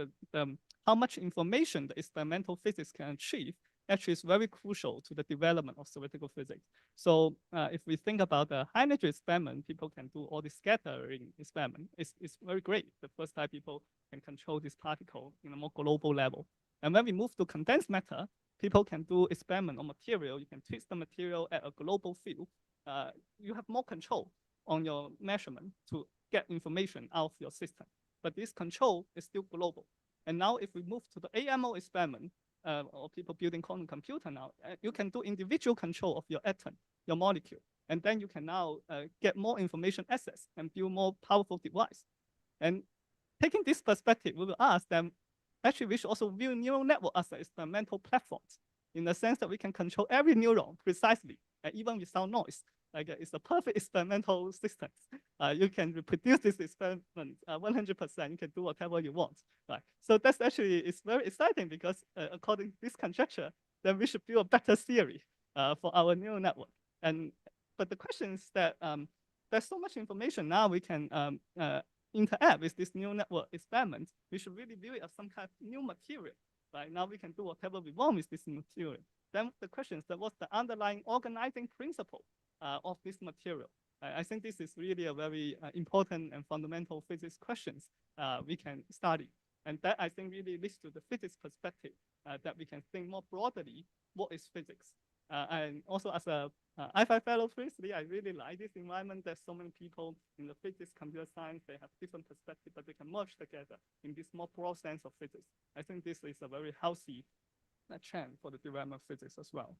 B: how much information the experimental physics can achieve actually is very crucial to the development of theoretical physics. So if we think about the high energy experiment, people can do all the scattering experiment. It's very great. The first time people can control this particle in a more global level. And when we move to condensed matter, people can do experiment on material. You can twist the material at a global field. You have more control on your measurement to get information out of your system. But this control is still global. And now if we move to the AMO experiment, or people building quantum computer now, you can do individual control of your atom, your molecule. And then you can now get more information access and build more powerful device. And taking this perspective, we will ask them, actually, we should also view neural network as experimental platforms in the sense that we can control every neuron precisely, even without noise. Like it's a perfect experimental system. You can reproduce this experiment 100%. You can do whatever you want. Right. So that's actually, it's very exciting because according to this conjecture, then we should build a better theory for our neural network. But the question is that there's so much information now we can interact with this neural network experiment. We should really view it as some kind of new material. Right now we can do whatever we want with this material. Then the question is that what's the underlying organizing principle of this material? I think this is really a very important and fundamental physics questions we can study. And that I think really leads to the physics perspective that we can think more broadly, what is physics? And also as a IAIFI fellow previously, I really like this environment. There's so many people in the physics, computer science, they have different perspectives, but they can merge together in this more broad sense of physics. I think this is a very healthy trend for the development of physics as well.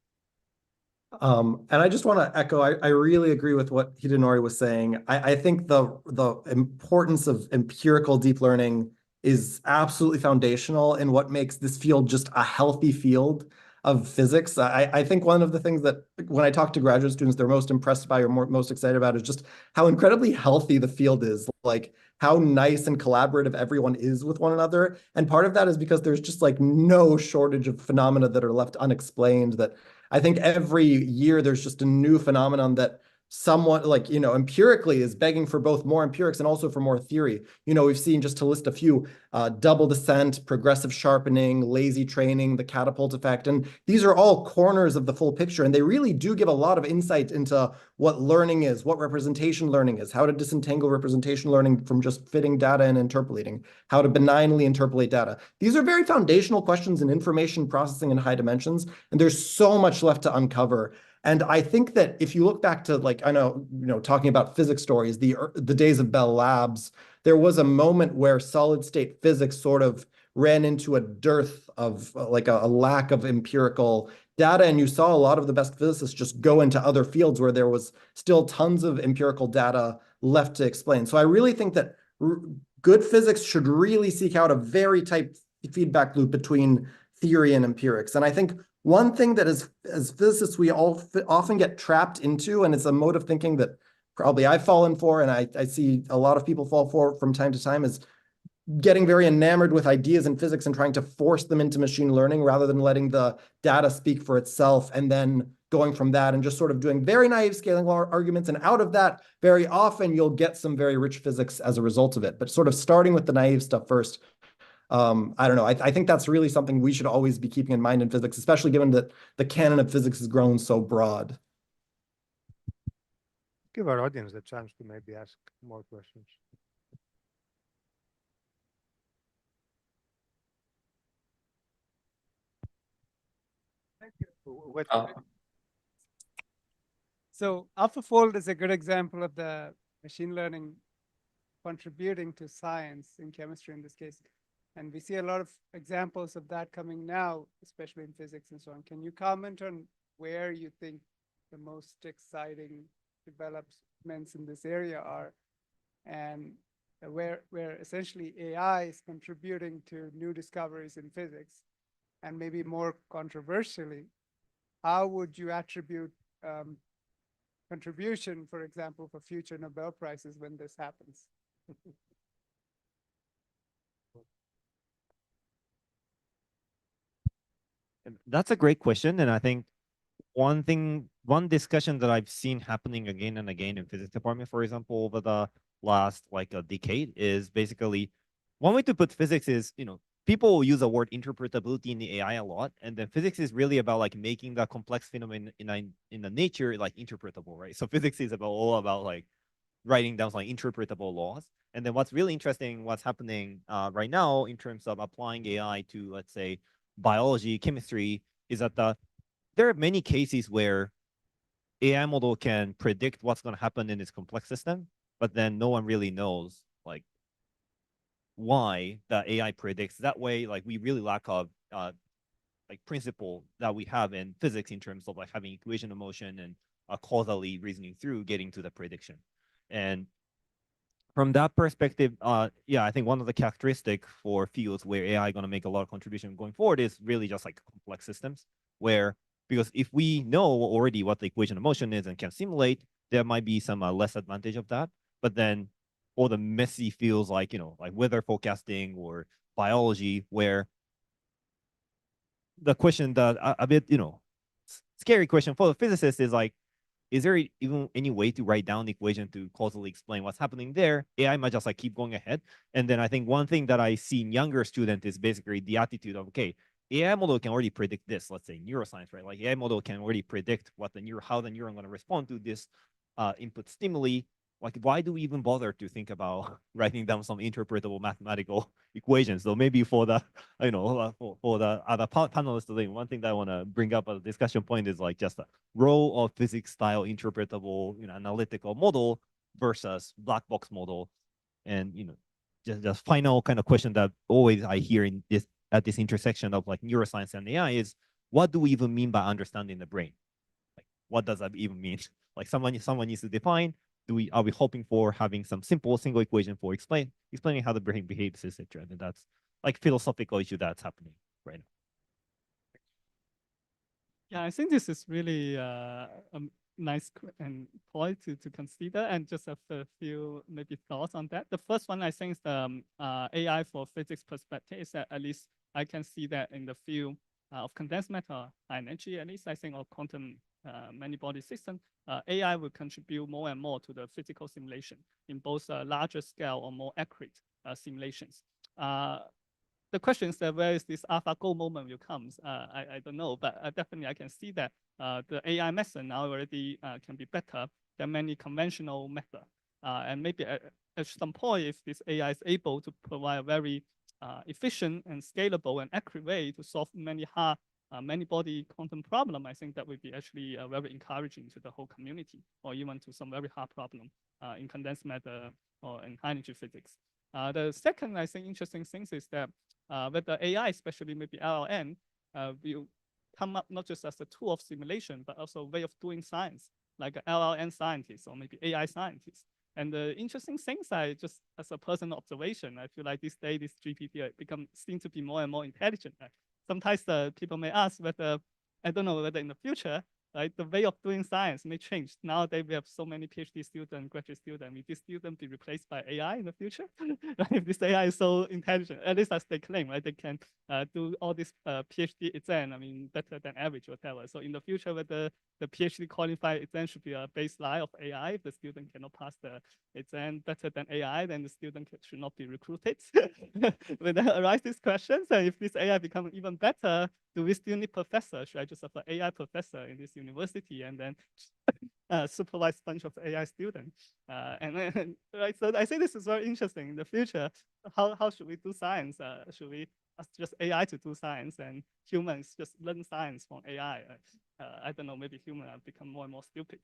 E: And I just want to echo, I really agree with what Hidenori was saying. I think the importance of empirical deep learning is absolutely foundational in what makes this field just a healthy field of physics. I think one of the things that when I talk to graduate students, they're most impressed by or most excited about is just how incredibly healthy the field is, like how nice and collaborative everyone is with one another. And part of that is because there's just like no shortage of phenomena that are left unexplained. That I think every year there's just a new phenomenon that somewhat like, empirically is begging for both more empirics and also for more theory. We've seen, just to list a few, double descent, progressive sharpening, lazy training, the catapult effect. And these are all corners of the full picture. And they really do give a lot of insight into what learning is, what representation learning is, how to disentangle representation learning from just fitting data and interpolating, how to benignly interpolate data. These are very foundational questions in information processing in high dimensions. And there's so much left to uncover. And I think that if you look back to, like, I know, talking about physics stories, the days of Bell Labs, there was a moment where solid state physics sort of ran into a dearth of like a lack of empirical data. And you saw a lot of the best physicists just go into other fields where there was still tons of empirical data left to explain. So I really think that good physics should really seek out a very tight feedback loop between theory and empirics. And I think one thing that as physicists, we all often get trapped into, and it's a mode of thinking that probably I've fallen for, and I see a lot of people fall for from time to time, is getting very enamored with ideas in physics and trying to force them into machine learning rather than letting the data speak for itself, and then going from that and just sort of doing very naive scaling arguments. And out of that, very often you'll get some very rich physics as a result of it. But sort of starting with the naive stuff first, I don't know. I think that's really something we should always be keeping in mind in physics, especially given that the canon of physics has grown so broad.
C: Give our audience the chance to maybe ask more questions. Thank you.
G: So AlphaFold is a good example of the machine learning contributing to science in chemistry in this case. And we see a lot of examples of that coming now, especially in physics and so on. Can you comment on where you think the most exciting developments in this area are, and where essentially AI is contributing to new discoveries in physics? And maybe more controversially, how would you attribute contribution, for example, for future Nobel Prizes when this happens?
D: That's a great question. And I think one discussion that I've seen happening again and again in physics department, for example, over the last like a decade, is basically one way to put physics is, people use the word interpretability in the AI a lot. And then physics is really about like making the complex phenomenon in the nature like interpretable, right? So physics is all about like writing down like interpretable laws. And then what's really interesting, what's happening right now in terms of applying AI to, let's say, biology, chemistry, is that there are many cases where AI model can predict what's going to happen in its complex system, but then no one really knows like why the AI predicts that way. Like we really lack of like principle that we have in physics in terms of like having equation of motion and causally reasoning through getting to the prediction. And from that perspective, yeah, I think one of the characteristics for fields where AI going to make a lot of contribution going forward is really just like complex systems, where because if we know already what the equation of motion is and can simulate, there might be some less advantage of that. But then all the messy fields like, you know, like weather forecasting or biology, where the question that a bit, you know, scary question for the physicist is like, is there even any way to write down the equation to causally explain what's happening there? AI might just like keep going ahead. And then I think one thing that I see in younger students is basically the attitude of, okay, AI model can already predict this, let's say neuroscience, right? Like AI model can already predict what how the neuron going to respond to this input stimuli. Like, why do we even bother to think about writing down some interpretable mathematical equations? So maybe for the, you know, for the other panelists today, one thing that I want to bring up as a discussion point is like just a role of physics style interpretable, you know, analytical model versus black box model. And, you know, just final kind of question that always I hear in this at this intersection of like neuroscience and AI is, what do we even mean by understanding the brain? Like, what does that even mean? Like someone needs to define, are we hoping for having some simple single equation for explaining how the brain behaves, etc. And that's like philosophical issue that's happening right now.
B: Yeah, I think this is really a nice point to consider, and just a few maybe thoughts on that. The first one I think is the AI for physics perspective is that at least I can see that in the field of condensed matter high energy, at least I think, or quantum many-body system, AI will contribute more and more to the physical simulation in both larger scale or more accurate simulations. The question is that where is this AlphaGo moment will come? I don't know, but definitely I can see that the AI method now already can be better than many conventional methods. And maybe at some point, if this AI is able to provide a very efficient and scalable and accurate way to solve many hard many-body quantum problem, I think that would be actually very encouraging to the whole community, or even to some very hard problem in condensed matter or in high energy physics. The second, I think, interesting thing is that with the AI, especially maybe LLM, will come up not just as a tool of simulation, but also a way of doing science, like an LLM scientist or maybe AI scientist. And the interesting things, I just as a personal observation, I feel like this day, this GPT seem to be more and more intelligent. Sometimes people may ask whether, I don't know whether in the future, right, the way of doing science may change. Nowadays, we have so many PhD students, graduate students. Will this student be replaced by AI in the future? If this AI is so intelligent, at least as they claim, right, they can do all this PhD exam, I mean, better than average, whatever. So in the future, whether the PhD qualified exam should be a baseline of AI, if the student cannot pass the exam better than AI, then the student should not be recruited. When there arise these questions, and if this AI becomes even better, do we still need professor? Should I just have an AI professor in this university and then supervise a bunch of AI students? Right, so I think this is very interesting in the future. How should we do science? Should we ask just AI to do science and humans just learn science from AI? I don't know, maybe humans have become more and more stupid.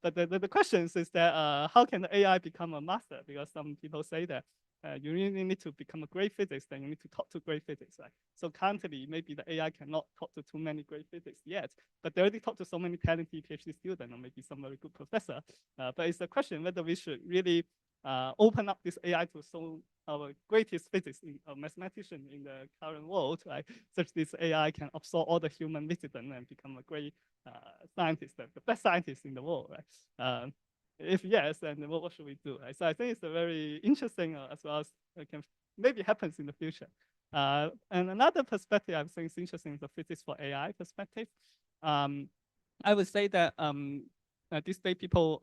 B: But the question is that how can the AI become a master? Because some people say that you really need to become a great physicist, then you need to talk to great physics, right? So currently, maybe the AI cannot talk to too many great physics yet, but they already talk to so many talented PhD students or maybe some very good professor. But it's a question whether we should really open up this AI to so our greatest physicists, mathematician in the current world, right? Such this AI can absorb all the human wisdom and become a great scientist, the best scientist in the world, right? If yes, then what should we do? Right? So I think it's a very interesting, as well as it can maybe happens in the future. And another perspective I think is interesting is the physics for AI perspective. I would say that these days people,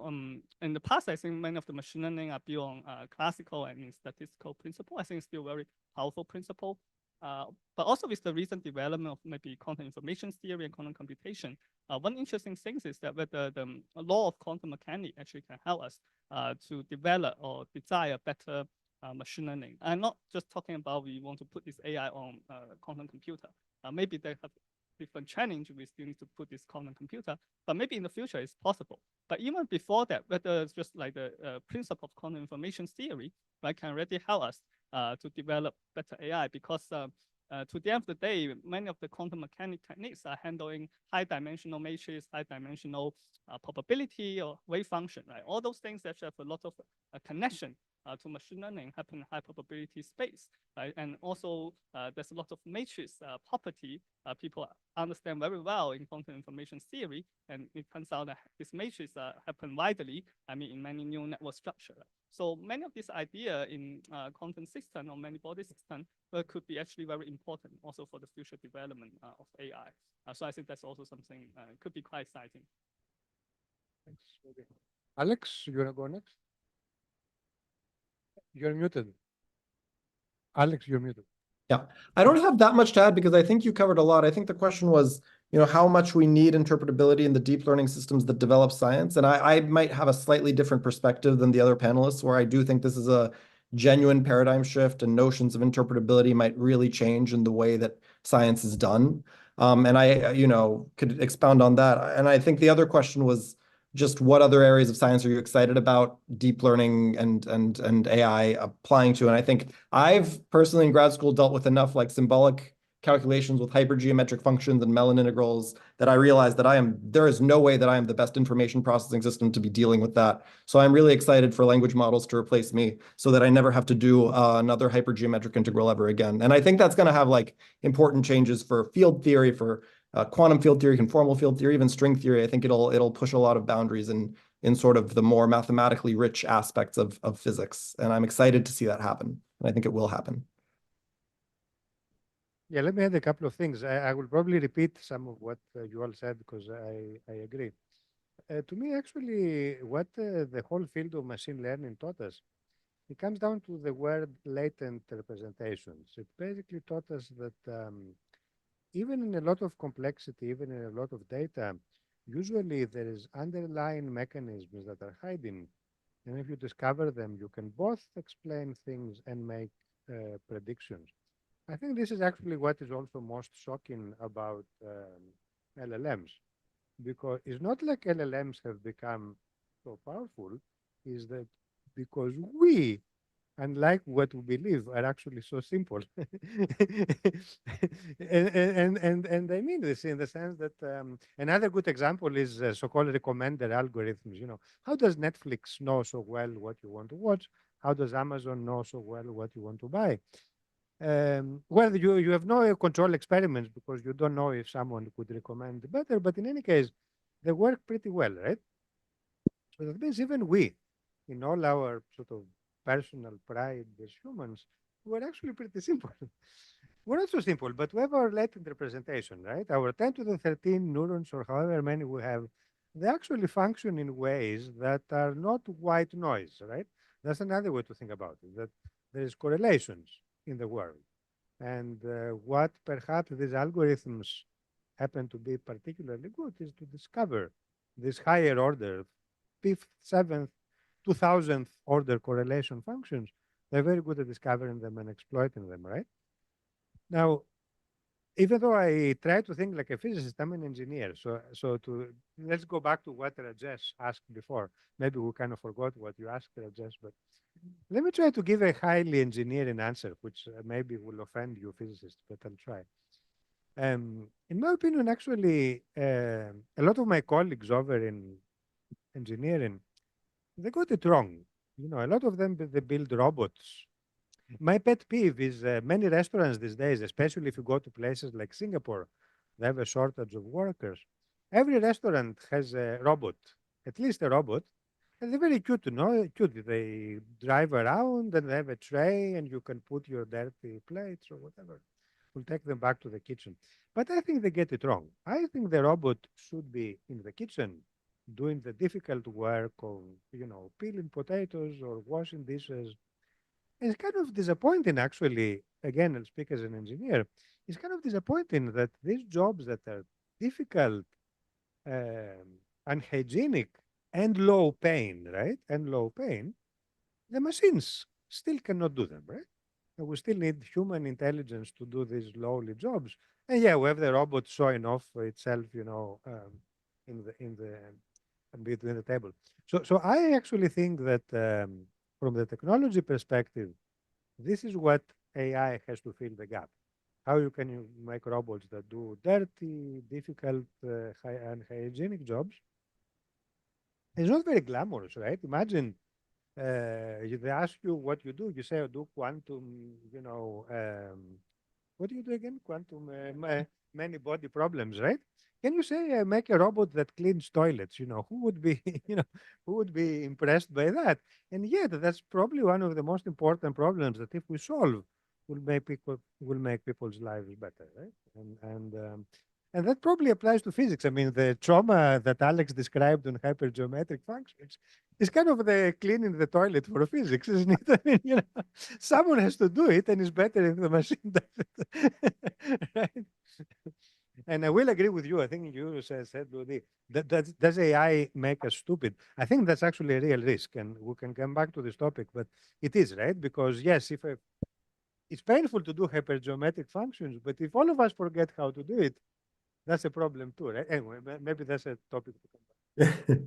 B: in the past, I think many of the machine learning are built on classical and statistical principle. I think it's still a very powerful principle. But also with the recent development of maybe quantum information theory and quantum computation, one interesting thing is that the law of quantum mechanics actually can help us to develop or design a better machine learning. I'm not just talking about we want to put this AI on a quantum computer. Maybe they have different challenge, we still need to put this quantum computer. But maybe in the future it's possible. But even before that, whether it's just like the principle of quantum information theory, right, can already help us to develop better AI, because to the end of the day, many of the quantum mechanics techniques are handling high dimensional matrix, high dimensional probability or wave function, right? All those things that have a lot of connection to machine learning happen in high probability space, right? And also there's a lot of matrix property people understand very well in quantum information theory, and it turns out that this matrix happen widely, I mean, in many neural network structure. Right? So many of these ideas in quantum system or many body system could be actually very important also for the future development of AI. So I think that's also something could be quite exciting.
C: Thanks. Okay. Alex, you want to go next? You're muted. Alex, you're muted.
E: Yeah, I don't have that much to add because I think you covered a lot. I think the question was, how much we need interpretability in the deep learning systems that develop science. And I might have a slightly different perspective than the other panelists, where I do think this is a genuine paradigm shift and notions of interpretability might really change in the way that science is done. And I, could expound on that. And I think the other question was just what other areas of science are you excited about deep learning and AI applying to? And I think I've personally in grad school dealt with enough like symbolic calculations with hypergeometric functions and Mellin integrals that I realized that there is no way that I am the best information processing system to be dealing with that. So I'm really excited for language models to replace me so that I never have to do another hypergeometric integral ever again. And I think that's going to have like important changes for field theory, for quantum field theory, conformal field theory, even string theory. I think it'll push a lot of boundaries in sort of the more mathematically rich aspects of physics. And I'm excited to see that happen. And I think it will happen.
C: Yeah, let me add a couple of things. I will probably repeat some of what you all said because I agree. To me, actually, what the whole field of machine learning taught us, it comes down to the word latent representations. It basically taught us that even in a lot of complexity, even in a lot of data, usually there is underlying mechanisms that are hiding. And if you discover them, you can both explain things and make predictions. I think this is actually what is also most shocking about LLMs, because it's not like LLMs have become so powerful, is that because we, unlike what we believe, are actually so simple. and I mean this in the sense that another good example is so-called recommender algorithms. How does Netflix know so well what you want to watch? How does Amazon know so well what you want to buy? Well, you have no control experiments because you don't know if someone could recommend better, but in any case, they work pretty well, right? So that means even we, in all our sort of personal pride as humans, we're actually pretty simple. We're not so simple, but we have our latent representation, right? Our 10 to the 13 neurons or however many we have, they actually function in ways that are not white noise, right? That's another way to think about it, that there is correlations in the world. And what perhaps these algorithms happen to be particularly good is to discover this higher order, fifth, seventh, 2000th order correlation functions. They're very good at discovering them and exploiting them, right? Now, even though I try to think like a physicist, I'm an engineer. So let's go back to what Rajesh asked before. Maybe we kind of forgot what you asked, Rajesh, but let me try to give a highly engineering answer, which maybe will offend you physicists, but I'll try. In my opinion, actually, a lot of my colleagues over in engineering, they got it wrong. A lot of them, they build robots. My pet peeve is many restaurants these days, especially if you go to places like Singapore, they have a shortage of workers. Every restaurant has a robot, at least a robot, and they're very cute, cute. They drive around and they have a tray and you can put your dirty plates or whatever. We'll take them back to the kitchen. But I think they get it wrong. I think the robot should be in the kitchen doing the difficult work of, peeling potatoes or washing dishes. It's kind of disappointing, actually. Again, I'll speak as an engineer. It's kind of disappointing that these jobs that are difficult, unhygienic, and low pain, right? And low pain, the machines still cannot do them, right? And we still need human intelligence to do these lowly jobs. And yeah, we have the robot showing off itself, in the between the table. So I actually think that from the technology perspective, this is what AI has to fill the gap. How you make robots that do dirty, difficult, unhygienic jobs? It's not very glamorous, right? Imagine they ask you what you do. You say, I do quantum, what do you do again? Quantum many body problems, right? Can you say make a robot that cleans toilets? Who would be, who would be impressed by that? And yet, that's probably one of the most important problems that if we solve, will make people's lives better, right? And that probably applies to physics. I mean, the trauma that Alex described on hypergeometric functions is kind of the cleaning the toilet for physics, isn't it? I mean, someone has to do it, and it's better if the machine does it, right? And I will agree with you. I think you said, Ludi, does AI make us stupid? I think that's actually a real risk, and we can come back to this topic, but it is, right? Because yes, it's painful to do hypergeometric functions, but if all of us forget how to do it, that's a problem too, right? Anyway, maybe that's a topic to come back.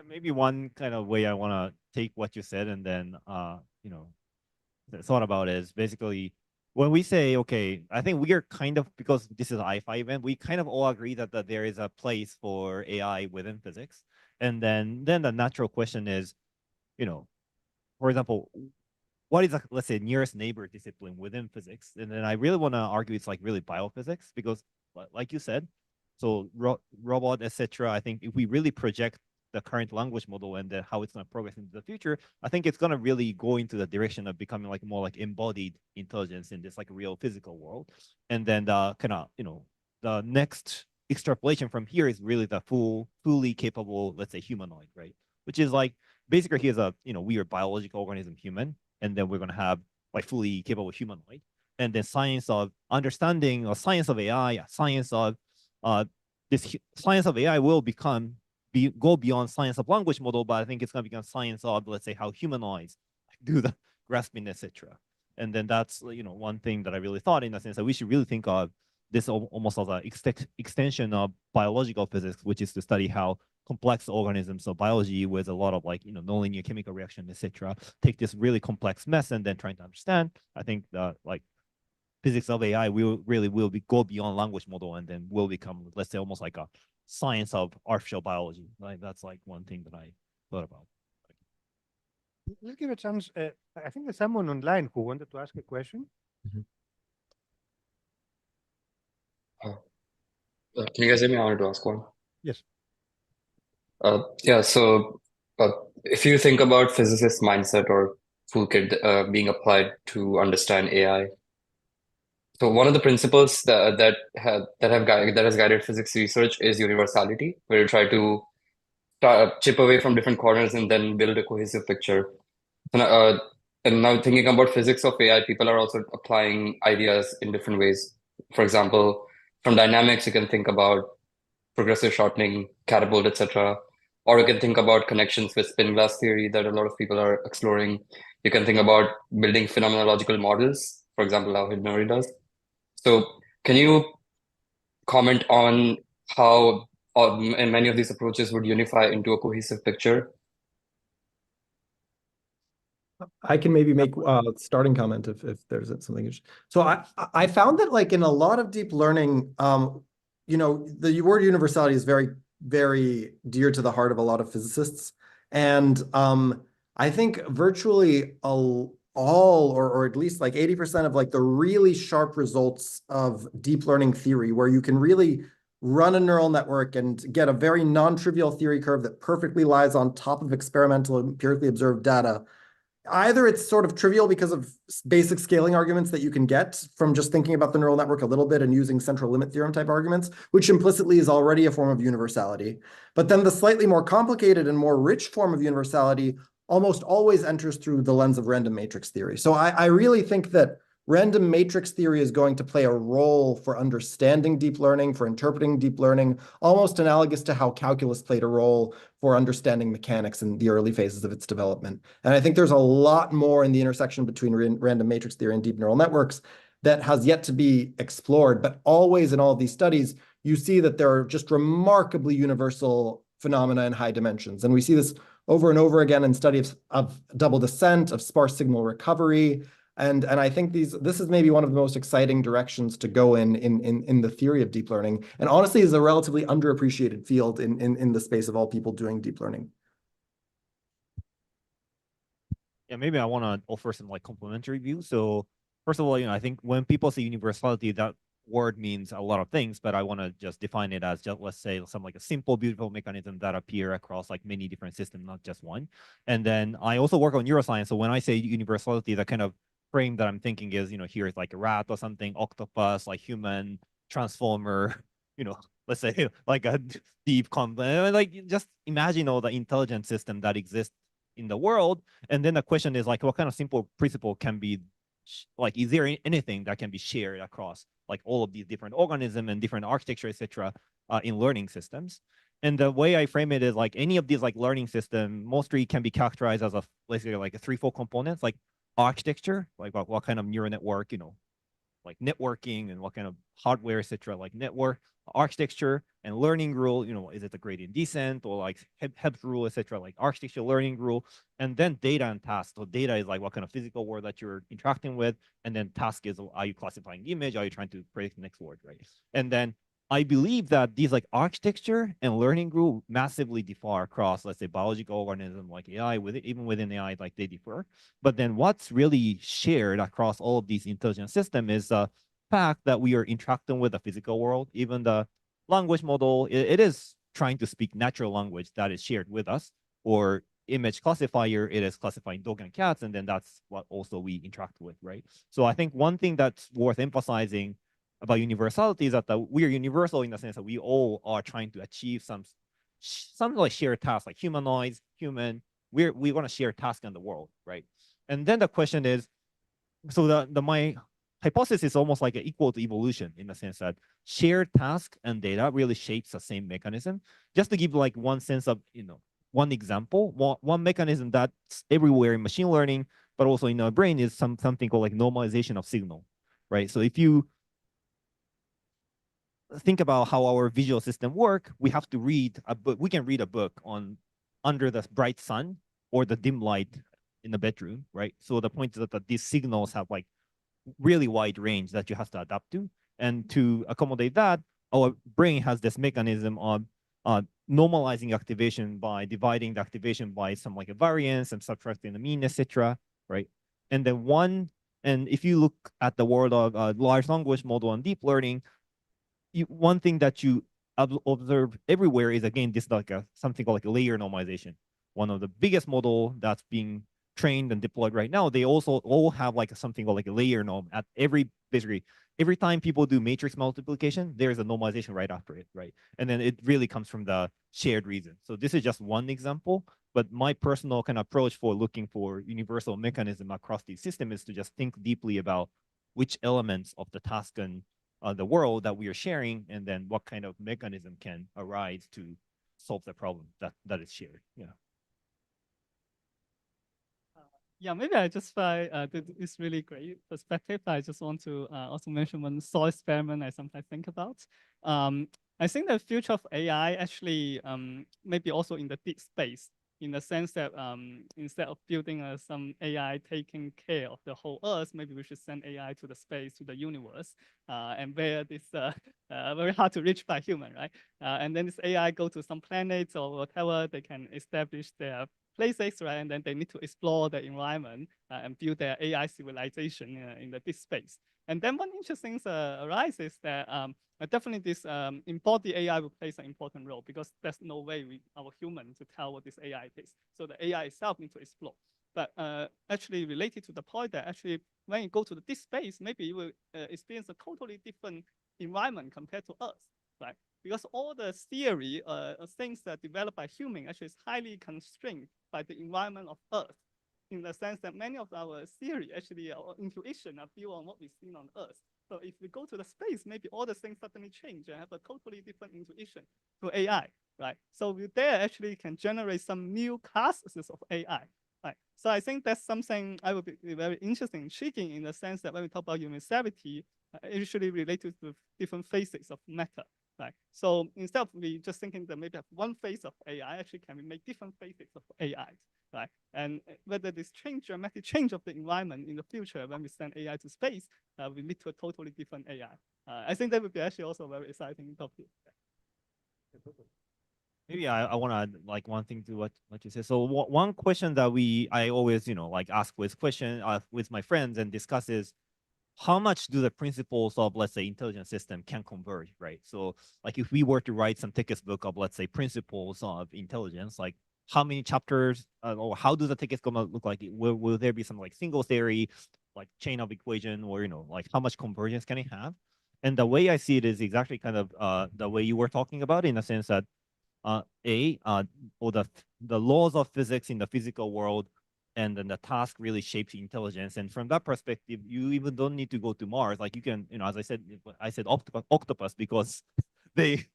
D: Maybe one kind of way I want to take what you said and then, thought about is basically when we say, okay, I think we are kind of, because this is an IAIFI event, we kind of all agree that there is a place for AI within physics. And then the natural question is, for example, what is, let's say, nearest neighbor discipline within physics? And then I really want to argue it's like really biophysics, because like you said, so robot, etc. I think if we really project the current language model and then how it's going to progress into the future, I think it's going to really go into the direction of becoming like more like embodied intelligence in this like real physical world. And then the kind of, the next extrapolation from here is really the fully capable, let's say, humanoid, right? Which is like, basically here's a, weird biological organism human, and then we're going to have like fully capable humanoid. And then science of understanding, or science of AI, science of this science of AI will go beyond science of language model, but I think it's going to become science of, let's say, how humanoids do the grasping, etc. And then that's, one thing that I really thought, in the sense that we should really think of this almost as an extension of biological physics, which is to study how complex organisms of biology with a lot of like, nonlinear chemical reaction, etc., take this really complex mess and then trying to understand. I think like physics of AI will go beyond language model and then will become, let's say, almost like a science of artificial biology. Right? That's like one thing that I thought about.
C: Let's give a chance. I think there's someone online who wanted to ask a question.
H: Can you guys hear me? I wanted to ask one.
C: Yes.
H: Yeah, so if you think about physicist mindset or toolkit being applied to understand AI, so one of the principles that has guided physics research is universality, where you try to chip away from different corners and then build a cohesive picture. And now thinking about physics of AI, people are also applying ideas in different ways. For example, from dynamics, you can think about progressive shortening, catapult, etc. Or you can think about connections with spin glass theory that a lot of people are exploring. You can think about building phenomenological models, for example, how Hidenori does. So can you comment on how many of these approaches would unify into a cohesive picture?
E: I can maybe make a starting comment if there's something. So I found that like in a lot of deep learning, the word universality is very, very dear to the heart of a lot of physicists. And I think virtually all or at least like 80% of like the really sharp results of deep learning theory, where you can really run a neural network and get a very non-trivial theory curve that perfectly lies on top of experimental empirically observed data. Either it's sort of trivial because of basic scaling arguments that you can get from just thinking about the neural network a little bit and using central limit theorem type arguments, which implicitly is already a form of universality. But then the slightly more complicated and more rich form of universality almost always enters through the lens of random matrix theory. So I really think that random matrix theory is going to play a role for understanding deep learning, for interpreting deep learning, almost analogous to how calculus played a role for understanding mechanics in the early phases of its development. And I think there's a lot more in the intersection between random matrix theory and deep neural networks that has yet to be explored. But always in all of these studies, you see that there are just remarkably universal phenomena in high dimensions. And we see this over and over again in studies of double descent, of sparse signal recovery. And I think this is maybe one of the most exciting directions to go in the theory of deep learning. And honestly, is a relatively underappreciated field in the space of all people doing deep learning.
D: Yeah, maybe I want to offer some like complementary views. So first of all, I think when people say universality, that word means a lot of things, but I want to just define it as just, let's say, some like a simple, beautiful mechanism that appear across like many different systems, not just one. And then I also work on neuroscience. So when I say universality, the kind of frame that I'm thinking is, here is like a rat or something, octopus, like human, transformer, let's say like a deep like just imagine all the intelligent system that exists in the world. And then the question is like, what kind of simple principle can be like, is there anything that can be shared across like all of these different organisms and different architecture, etc., in learning systems? And the way I frame it is like any of these like learning system mostly can be characterized as let's say like a threefold components, like architecture, like what kind of neural network, like networking and what kind of hardware, etc., like network architecture and learning rule, is it a gradient descent or like Hebb rule, etc., like architecture, learning rule, and then data and task. So data is like what kind of physical world that you're interacting with, and then task is, are you classifying the image? Are you trying to predict the next word, right? And then I believe that these like architecture and learning rule massively differ across, let's say, biological organism like AI, even within AI, like they differ. But then what's really shared across all of these intelligent systems is the fact that we are interacting with the physical world. Even the language model, it is trying to speak natural language that is shared with us, or image classifier, it is classifying dog and cats, and then that's what also we interact with, right? So I think one thing that's worth emphasizing about universality is that we are universal in the sense that we all are trying to achieve some like shared tasks, like humanoids, human. We want to share tasks in the world, right? And then the question is, so my hypothesis is almost like equal to evolution in the sense that shared task and data really shapes the same mechanism. Just to give like one sense of, one example, one mechanism that's everywhere in machine learning, but also in our brain is something called like normalization of signal, right? So if you think about how our visual system work, we have to read a book. We can read a book under the bright sun or the dim light in the bedroom, right? So the point is that these signals have like really wide range that you have to adapt to. And to accommodate that, our brain has this mechanism of normalizing activation by dividing the activation by some like a variance and subtracting the mean, etc., right? And then if you look at the world of large language model and deep learning, one thing that you observe everywhere is, again, this like something called like a layer normalization. One of the biggest model that's being trained and deployed right now, they also all have like something called like a layer norm at basically every time people do matrix multiplication, there's a normalization right after it, right? And then it really comes from the shared reason. So this is just one example, but my personal kind of approach for looking for universal mechanism across the system is to just think deeply about which elements of the task and the world that we are sharing, and then what kind of mechanism can arise to solve the problem that is shared. Yeah.
B: Yeah, maybe I just find this really great perspective. I just want to also mention one thought experiment I sometimes think about. I think the future of AI actually maybe also in the deep space, in the sense that instead of building some AI taking care of the whole Earth, maybe we should send AI to the space, to the universe, and where this very hard to reach by human, right? And then this AI go to some planets or whatever, they can establish their places, right? And then they need to explore the environment and build their AI civilization in the deep space. And then one interesting arises that definitely this embodied AI will play an important role, because there's no way our human to tell what this AI is. So the AI itself needs to explore. But actually related to the point that actually when you go to the deep space, maybe you will experience a totally different environment compared to us, right? Because all the theory, things that are developed by human actually is highly constrained by the environment of Earth. in the sense that many of our theory, actually our intuition, are built on what we've seen on Earth. So if we go to the space, maybe all the things suddenly change and have a totally different intuition to AI, right? So we there actually can generate some new classes of AI, right? So I think that's something I would be very interesting, intriguing in the sense that when we talk about universality, usually related to different phases of matter, right? So instead of we just thinking that maybe have one phase of AI, actually can we make different phases of AI, right? And whether this dramatic change of the environment in the future when we send AI to space, we lead to a totally different AI. I think that would be actually also a very exciting topic.
D: Maybe I want to add like one thing to what you said. So one question that I always like ask with my friends and discuss is, how much do the principles of, let's say, intelligent system can converge, right? So like if we were to write some textbook of, let's say, principles of intelligence, like how many chapters or how do the tickets gonna look like? Will there be some like single theory, like chain of equation, or like how much convergence can it have? And the way I see it is exactly kind of the way you were talking about, in a sense that or the laws of physics in the physical world, and then the task really shapes intelligence. And from that perspective, you even don't need to go to Mars. Like you can, as I said octopus because they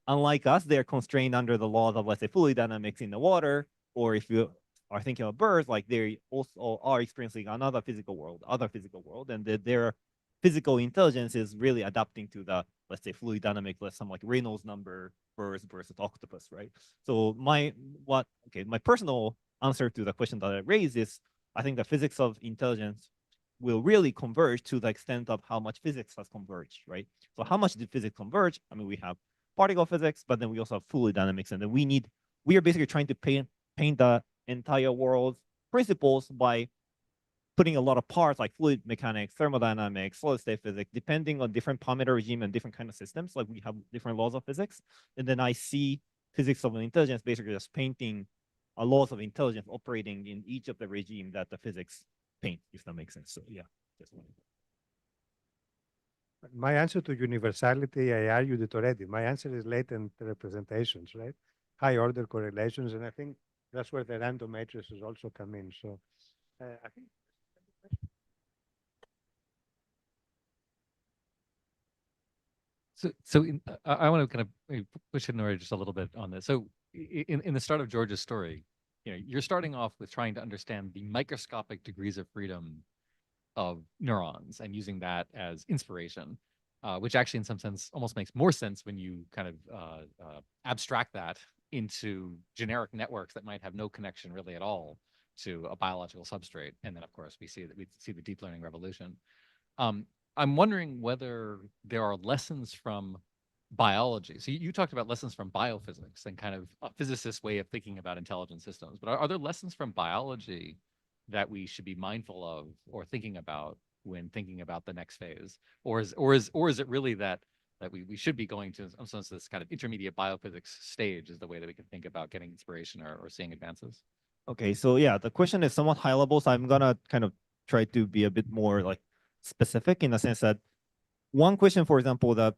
D: unlike us, they're constrained under the laws of, let's say, fluid dynamics in the water. Or if you are thinking of birds, like they also are experiencing other physical world, and their physical intelligence is really adapting to the, let's say, fluid dynamics, some like Reynolds number versus octopus, right? So my personal answer to the question that I raised is, I think the physics of intelligence will really converge to the extent of how much physics has converged, right? So how much did physics converge? I mean, we have particle physics, but then we also have fluid dynamics, and then we are basically trying to paint the entire world's principles by putting a lot of parts like fluid mechanics, thermodynamics, solid state physics, depending on different parameter regime and different kind of systems. Like we have different laws of physics. And then I see physics of intelligence basically just painting laws of intelligence operating in each of the regime that the physics paint, if that makes sense. So yeah, just one.
C: My answer to universality, I argued it already. My answer is latent representations, right? High order correlations. And I think that's where the random matrices also come in. So I think.
F: So I want to kind of push Hidenori just a little bit on this. So in the start of George's story, you're starting off with trying to understand the microscopic degrees of freedom of neurons and using that as inspiration, which actually in some sense almost makes more sense when you kind of abstract that into generic networks that might have no connection really at all to a biological substrate. And then of course we see the deep learning revolution. I'm wondering whether there are lessons from biology. So you talked about lessons from biophysics and kind of a physicist's way of thinking about intelligent systems, but are there lessons from biology that we should be mindful of or thinking about when thinking about the next phase? Or is it really that we should be going to some sense this kind of intermediate biophysics stage is the way that we can think about getting inspiration or seeing advances?
D: Okay, so yeah, the question is somewhat high level, so I'm gonna kind of try to be a bit more like specific in the sense that one question, for example, that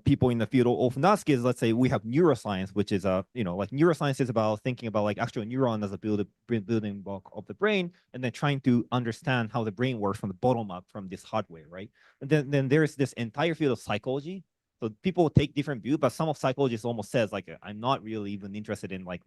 D: people in the field often ask is, let's say we have neuroscience, which is like neuroscience is about thinking about like actual neuron as a building block of the brain, and then trying to understand how the brain works from the bottom up from this hardware, right? And then there's this entire field of psychology. So people take different views, but some of psychologists almost says like, I'm not really even interested in like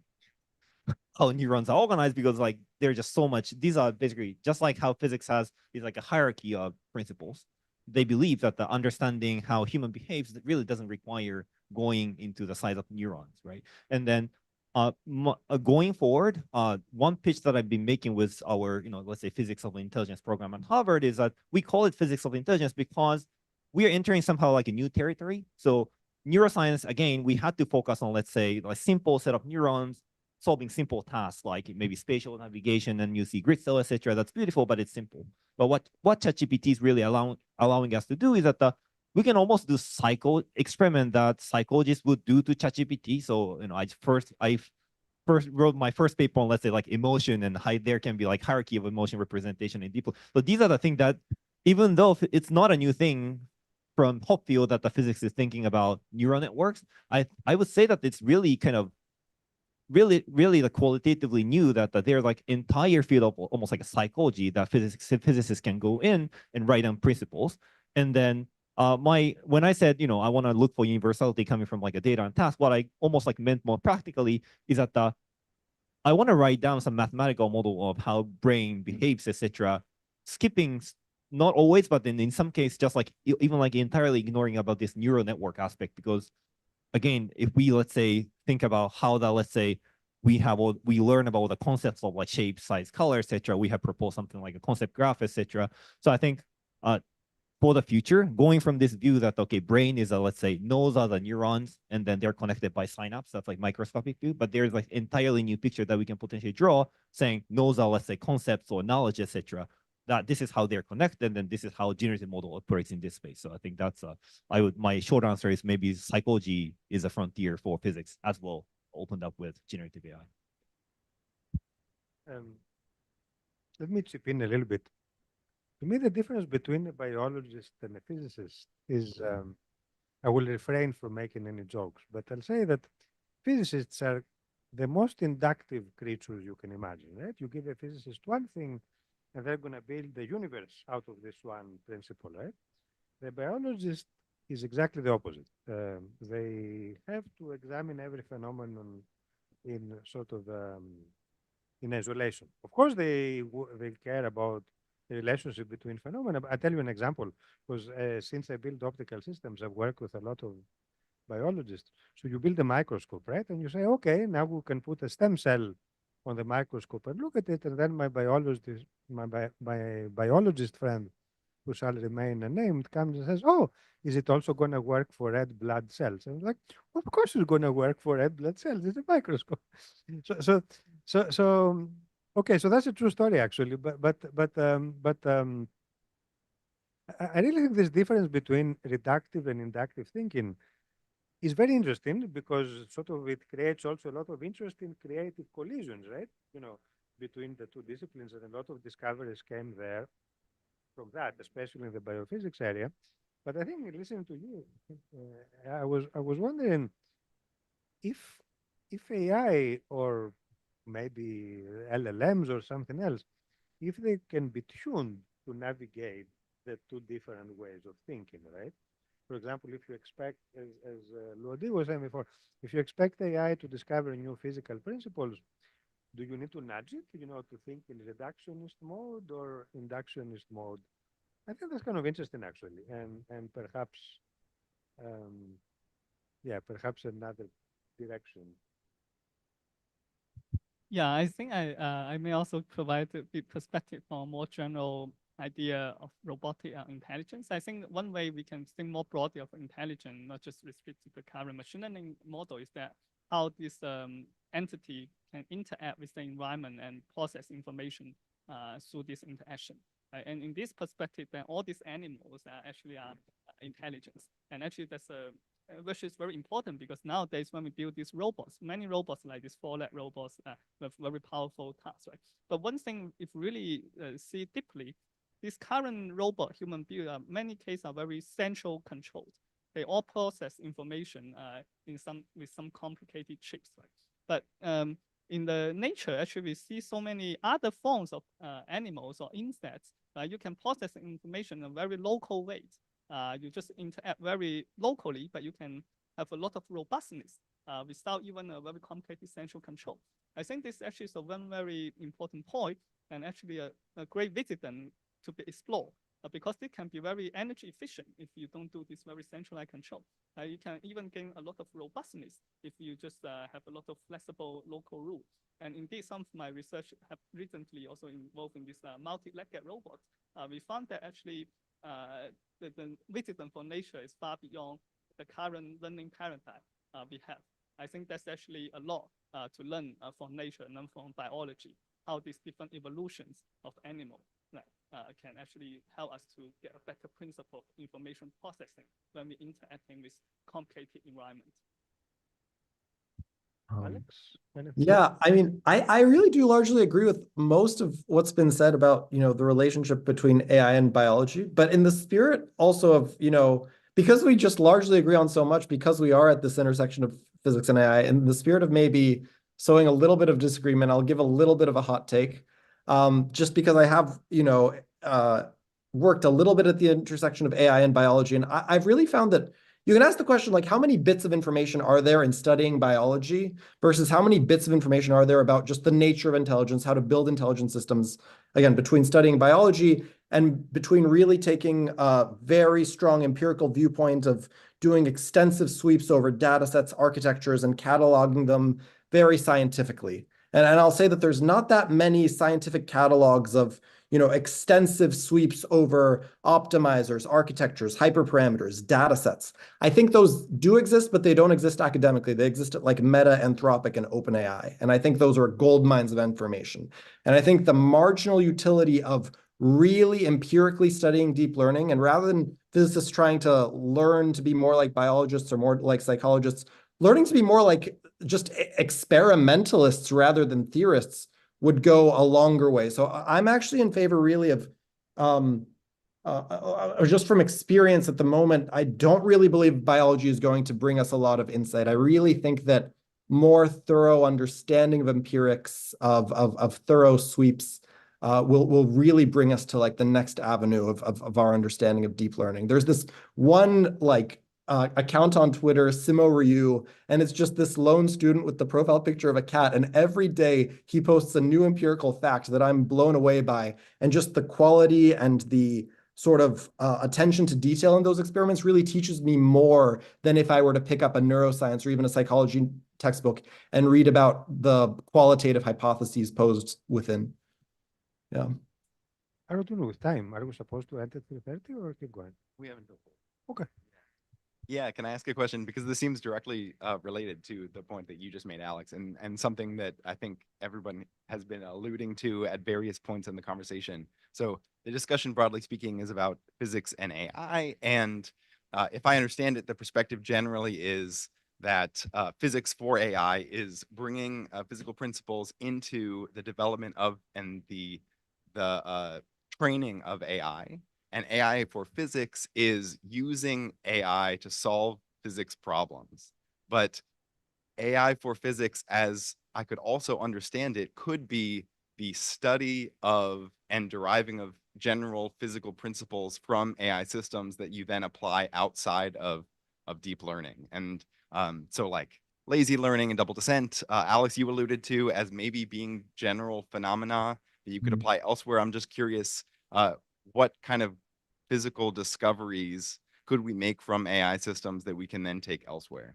D: how neurons are organized, because like there's just so much. These are basically just like how physics has is like a hierarchy of principles. They believe that the understanding how human behaves really doesn't require going into the size of neurons, right? And then going forward, one pitch that I've been making with our, let's say physics of intelligence program at Harvard is that we call it physics of intelligence because we are entering somehow like a new territory. So neuroscience, again, we had to focus on, let's say, a simple set of neurons solving simple tasks like maybe spatial navigation, and you see grid cell, etc. That's beautiful, but it's simple. But what ChatGPT is really allowing us to do is that we can almost do experiment that psychologists would do to ChatGPT. So I first wrote my first paper on, let's say, like emotion, and how there can be like hierarchy of emotion representation in deep. So these are the things that, even though it's not a new thing from Hopfield that the physics is thinking about neural networks, I would say that it's really kind of really like qualitatively knew that there's like entire field of almost like a psychology that physicists can go in and write down principles. And then when I said, I want to look for universality coming from like a data and task, what I almost like meant more practically is that I want to write down some mathematical model of how brain behaves, etc. Skipping, not always, but in some case, just like even like entirely ignoring about this neural network aspect, because again, if we, let's say, think about how that, let's say, we learn about the concepts of like shape, size, color, etc. We have proposed something like a concept graph, etc. So I think for the future, going from this view that, okay, brain is let's say, nodes are the neurons, and then they're connected by synapse, that's like microscopic view, but there's like entirely new picture that we can potentially draw saying nodes are, let's say, concepts or knowledge, etc. That this is how they're connected, and this is how generative model operates in this space. So I think that's my short answer is maybe psychology is a frontier for physics as well, opened up with generative AI.
C: Let me chip in a little bit. To me, the difference between a biologist and a physicist is, I will refrain from making any jokes, but I'll say that physicists are the most inductive creatures you can imagine, right? You give a physicist one thing, and they're going to build the universe out of this one principle, right? The biologist is exactly the opposite. They have to examine every phenomenon in sort of in isolation. Of course, they care about the relationship between phenomena. I'll tell you an example, because since I build optical systems, I've worked with a lot of biologists. So you build a microscope, right? And you say, okay, now we can put a stem cell on the microscope and look at it. And then my biologist friend, who shall remain unnamed, comes and says, oh, is it also going to work for red blood cells? And I'm like, of course it's going to work for red blood cells. It's a microscope. Okay, so that's a true story, actually. I really think this difference between reductive and inductive thinking is very interesting, because sort of it creates also a lot of interesting creative collisions, right? Between the two disciplines, and a lot of discoveries came there from that, especially in the biophysics area. But I think listening to you, I was wondering if AI or maybe LLMs or something else, if they can be tuned to navigate the two different ways of thinking, right? For example, if you expect, as Lodi was saying before, if you expect AI to discover new physical principles, do you need to nudge it, to think in reductionist mode or inductionist mode? I think that's kind of interesting, actually, and perhaps, perhaps another direction.
B: Yeah, I think I may also provide a bit perspective on a more general idea of robotic intelligence. I think one way we can think more broadly of intelligence, not just restricted to the current machine learning model, is that how this entity can interact with the environment and process information through this interaction. And in this perspective, then all these animals are actually intelligence. And actually that's which is very important, because nowadays when we build these robots, many robots like these 4-leg robots with very powerful tasks, right? But one thing, if really see deeply, these current robot human build, many cases are very central controlled. They all process information with some complicated chips, right? But in the nature, actually, we see so many other forms of animals or insects. You can process information in a very local way. You just interact very locally, but you can have a lot of robustness without even a very complicated central control. I think this actually is a one very important point, and actually a great visit to be explored, because it can be very energy efficient if you don't do this very centralized control. You can even gain a lot of robustness if you just have a lot of flexible local rules. And indeed, some of my research have recently also involved in this multi-legged robots. We found that actually the wisdom for nature is far beyond the current learning paradigm we have. I think that's actually a lot to learn from nature and from biology, how these different evolutions of animals can actually help us to get a better principle of information processing when we're interacting with complicated environments.
C: Alex?
E: Yeah, I mean, I really do largely agree with most of what's been said about, the relationship between AI and biology, but in the spirit also of, because we just largely agree on so much, because we are at this intersection of physics and AI, in the spirit of maybe sowing a little bit of disagreement. I'll give a little bit of a hot take, just because I have, worked a little bit at the intersection of AI and biology. And I've really found that you can ask the question, like, how many bits of information are there in studying biology versus how many bits of information are there about just the nature of intelligence, how to build intelligent systems, again, between studying biology and between really taking a very strong empirical viewpoint of doing extensive sweeps over data sets, architectures, and cataloging them very scientifically. And I'll say that there's not that many scientific catalogs of extensive sweeps over optimizers, architectures, hyperparameters, data sets. I think those do exist, but they don't exist academically. They exist at like Meta, Anthropic, and OpenAI. And I think those are gold mines of information. And I think the marginal utility of really empirically studying deep learning, and rather than physicists trying to learn to be more like biologists or more like psychologists, learning to be more like just experimentalists rather than theorists would go a longer way. So I'm actually in favor really of, just from experience at the moment, I don't really believe biology is going to bring us a lot of insight. I really think that more thorough understanding of empirics, of thorough sweeps, will really bring us to like the next avenue of our understanding of deep learning. There's this one account on Twitter, Simo Ryu, and it's just this lone student with the profile picture of a cat. And every day he posts a new empirical fact that I'm blown away by. And just the quality and the sort of attention to detail in those experiments really teaches me more than if I were to pick up a neuroscience or even a psychology textbook and read about the qualitative hypotheses posed within. Yeah.
C: I don't know with time. Are we supposed to end at 3:30 or keep going?
A: We haven't done.
C: Okay.
A: Yeah, can I ask a question? Because this seems directly related to the point that you just made, Alex, and something that I think everyone has been alluding to at various points in the conversation. So the discussion, broadly speaking, is about physics and AI. And if I understand it, the perspective generally is that physics for AI is bringing physical principles into the development of and the training of AI. And AI for physics is using AI to solve physics problems. But AI for physics, as I could also understand it, could be the study of and deriving of general physical principles from AI systems that you then apply outside of deep learning. And so like lazy learning and double descent, Alex, you alluded to as maybe being general phenomena that you could apply elsewhere. I'm just curious, what kind of physical discoveries could we make from AI systems that we can then take elsewhere?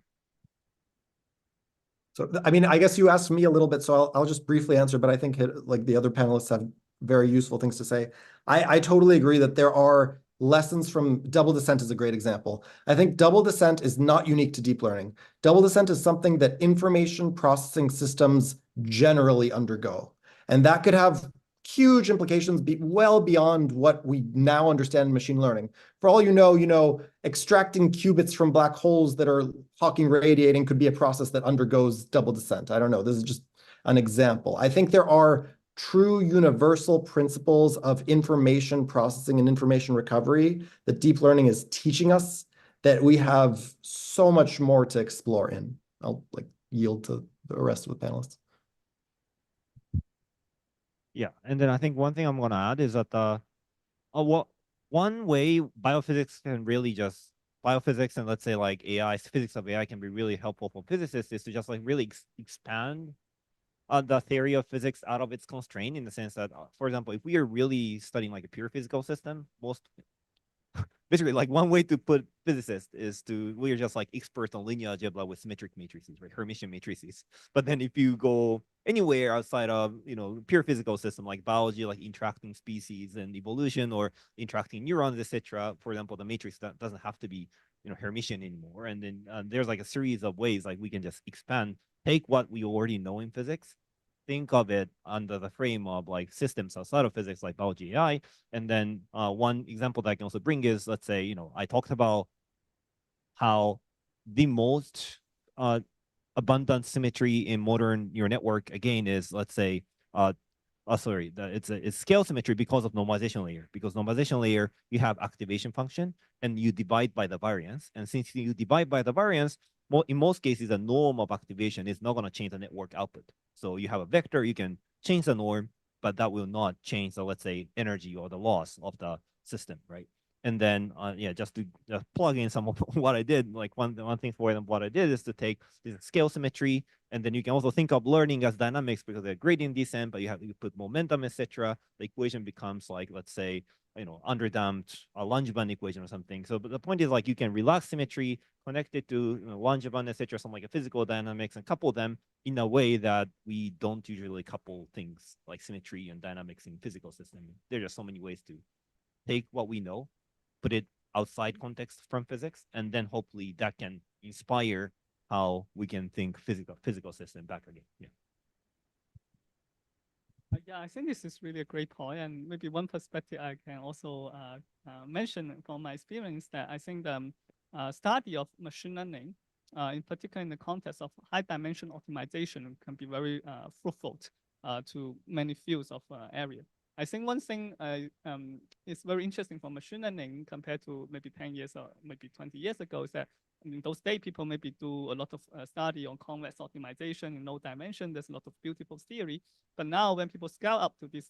E: So, I mean, I guess you asked me a little bit, so I'll just briefly answer, but I think like the other panelists have very useful things to say. I totally agree that there are lessons from double descent is a great example. I think double descent is not unique to deep learning. Double descent is something that information processing systems generally undergo. And that could have huge implications well beyond what we now understand in machine learning. For all you know, extracting qubits from black holes that are Hawking radiating could be a process that undergoes double descent. I don't know. This is just an example. I think there are true universal principles of information processing and information recovery that deep learning is teaching us that we have so much more to explore in. I'll yield to the rest of the panelists.
D: Yeah, and then I think one thing I'm going to add is that one way biophysics can really just biophysics and let's say like AI, physics of AI can be really helpful for physicists is to just like really expand the theory of physics out of its constraint in the sense that, for example, if we are really studying like a pure physical system, basically like one way to put physicists is we're just like experts on linear algebra with symmetric matrices, right? Hermitian matrices. But then if you go anywhere outside of, pure physical system like biology, like interacting species and evolution or interacting neurons, etc. For example, the matrix that doesn't have to be, Hermitian anymore. And then there's like a series of ways like we can just expand, take what we already know in physics, think of it under the frame of like systems outside of physics like biology, AI. And then one example that I can also bring is, let's say, I talked about how the most abundant symmetry in modern neural network, again, is, let's say, it's scale symmetry because of normalization layer. Because normalization layer, you have activation function and you divide by the variance. And since you divide by the variance, in most cases, the norm of activation is not going to change the network output. So you have a vector, you can change the norm, but that will not change the, let's say, energy or the loss of the system, right? And then, yeah, just to plug in some of what I did, like one thing for them, what I did is to take this scale symmetry, and then you can also think of learning as dynamics because they're gradient descent, but you put momentum, etc. The equation becomes like, let's say, underdamped Langevin equation or something. So, but the point is like you can relax symmetry, connect it to Langevin, etc., something like a physical dynamics, and couple them in a way that we don't usually couple things like symmetry and dynamics in physical systems. There are just so many ways to take what we know, put it outside context from physics, and then hopefully that can inspire how we can think physical system back again. Yeah.
B: Yeah, I think this is really a great point, and maybe one perspective I can also mention from my experience that I think the study of machine learning, in particular in the context of high dimension optimization, can be very fruitful to many fields of area. I think one thing is very interesting for machine learning compared to maybe 10 years or maybe 20 years ago is that in those days, people maybe do a lot of study on convex optimization in low dimension. There's a lot of beautiful theory. But now when people scale up to this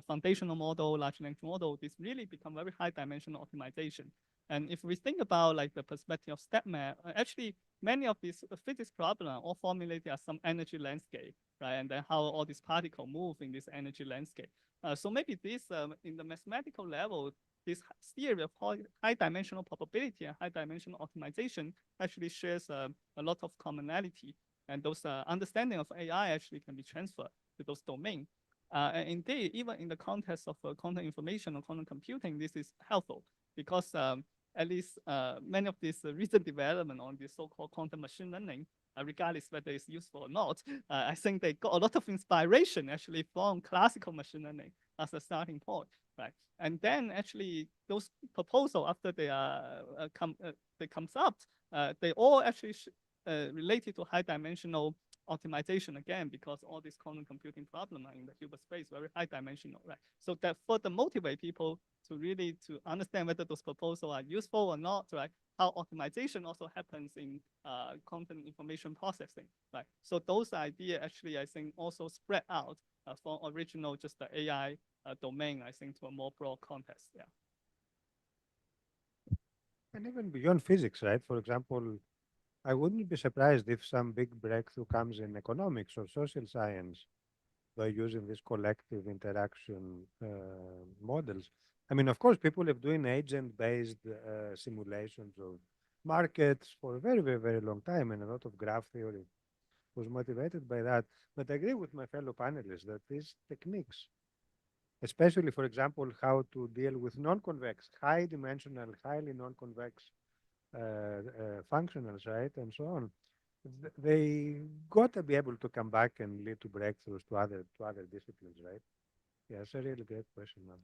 B: foundational model, large language model, this really become very high dimensional optimization. And if we think about like the perspective of step map, actually many of these physics problems are all formulated as some energy landscape, right? And then how all these particles move in this energy landscape. So maybe this in the mathematical level, this theory of high dimensional probability and high dimensional optimization actually shares a lot of commonality. And those understanding of AI actually can be transferred to those domains. And indeed, even in the context of quantum information or quantum computing, this is helpful because at least many of these recent development on this so-called quantum machine learning, regardless whether it's useful or not, I think they got a lot of inspiration actually from classical machine learning as a starting point, right? And then actually those proposals after they comes up, they all actually related to high dimensional optimization again, because all these quantum computing problems are in the Hilbert space, very high dimensional, right? So that further motivate people to really to understand whether those proposals are useful or not, right? How optimization also happens in quantum information processing, right? So those ideas actually, I think, also spread out from original just the AI domain, I think, to a more broad context, yeah.
C: And even beyond physics, right? For example, I wouldn't be surprised if some big breakthrough comes in economics or social science by using these collective interaction models. I mean, of course, people have doing agent-based simulations of markets for a very, very, very long time, and a lot of graph theory was motivated by that. But I agree with my fellow panelists that these techniques, especially, for example, how to deal with non-convex, high-dimensional, highly non-convex functionals, right, and so on. They got to be able to come back and lead to breakthroughs to other disciplines, right? Yeah, it's a really great question, Alex.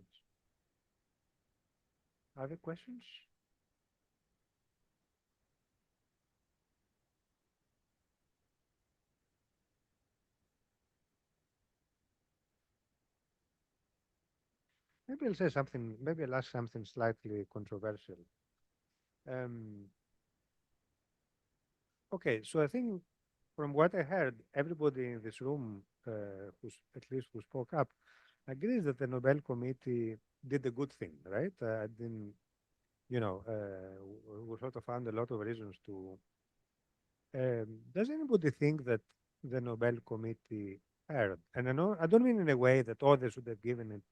C: Other questions? Maybe I'll say something. Maybe I'll ask something slightly controversial. Okay, so I think from what I heard, everybody in this room, who spoke up, agrees that the Nobel Committee did a good thing, right? I didn't, we sort of found a lot of reasons to. Does anybody think that the Nobel Committee erred? And I don't mean in a way that others should have given it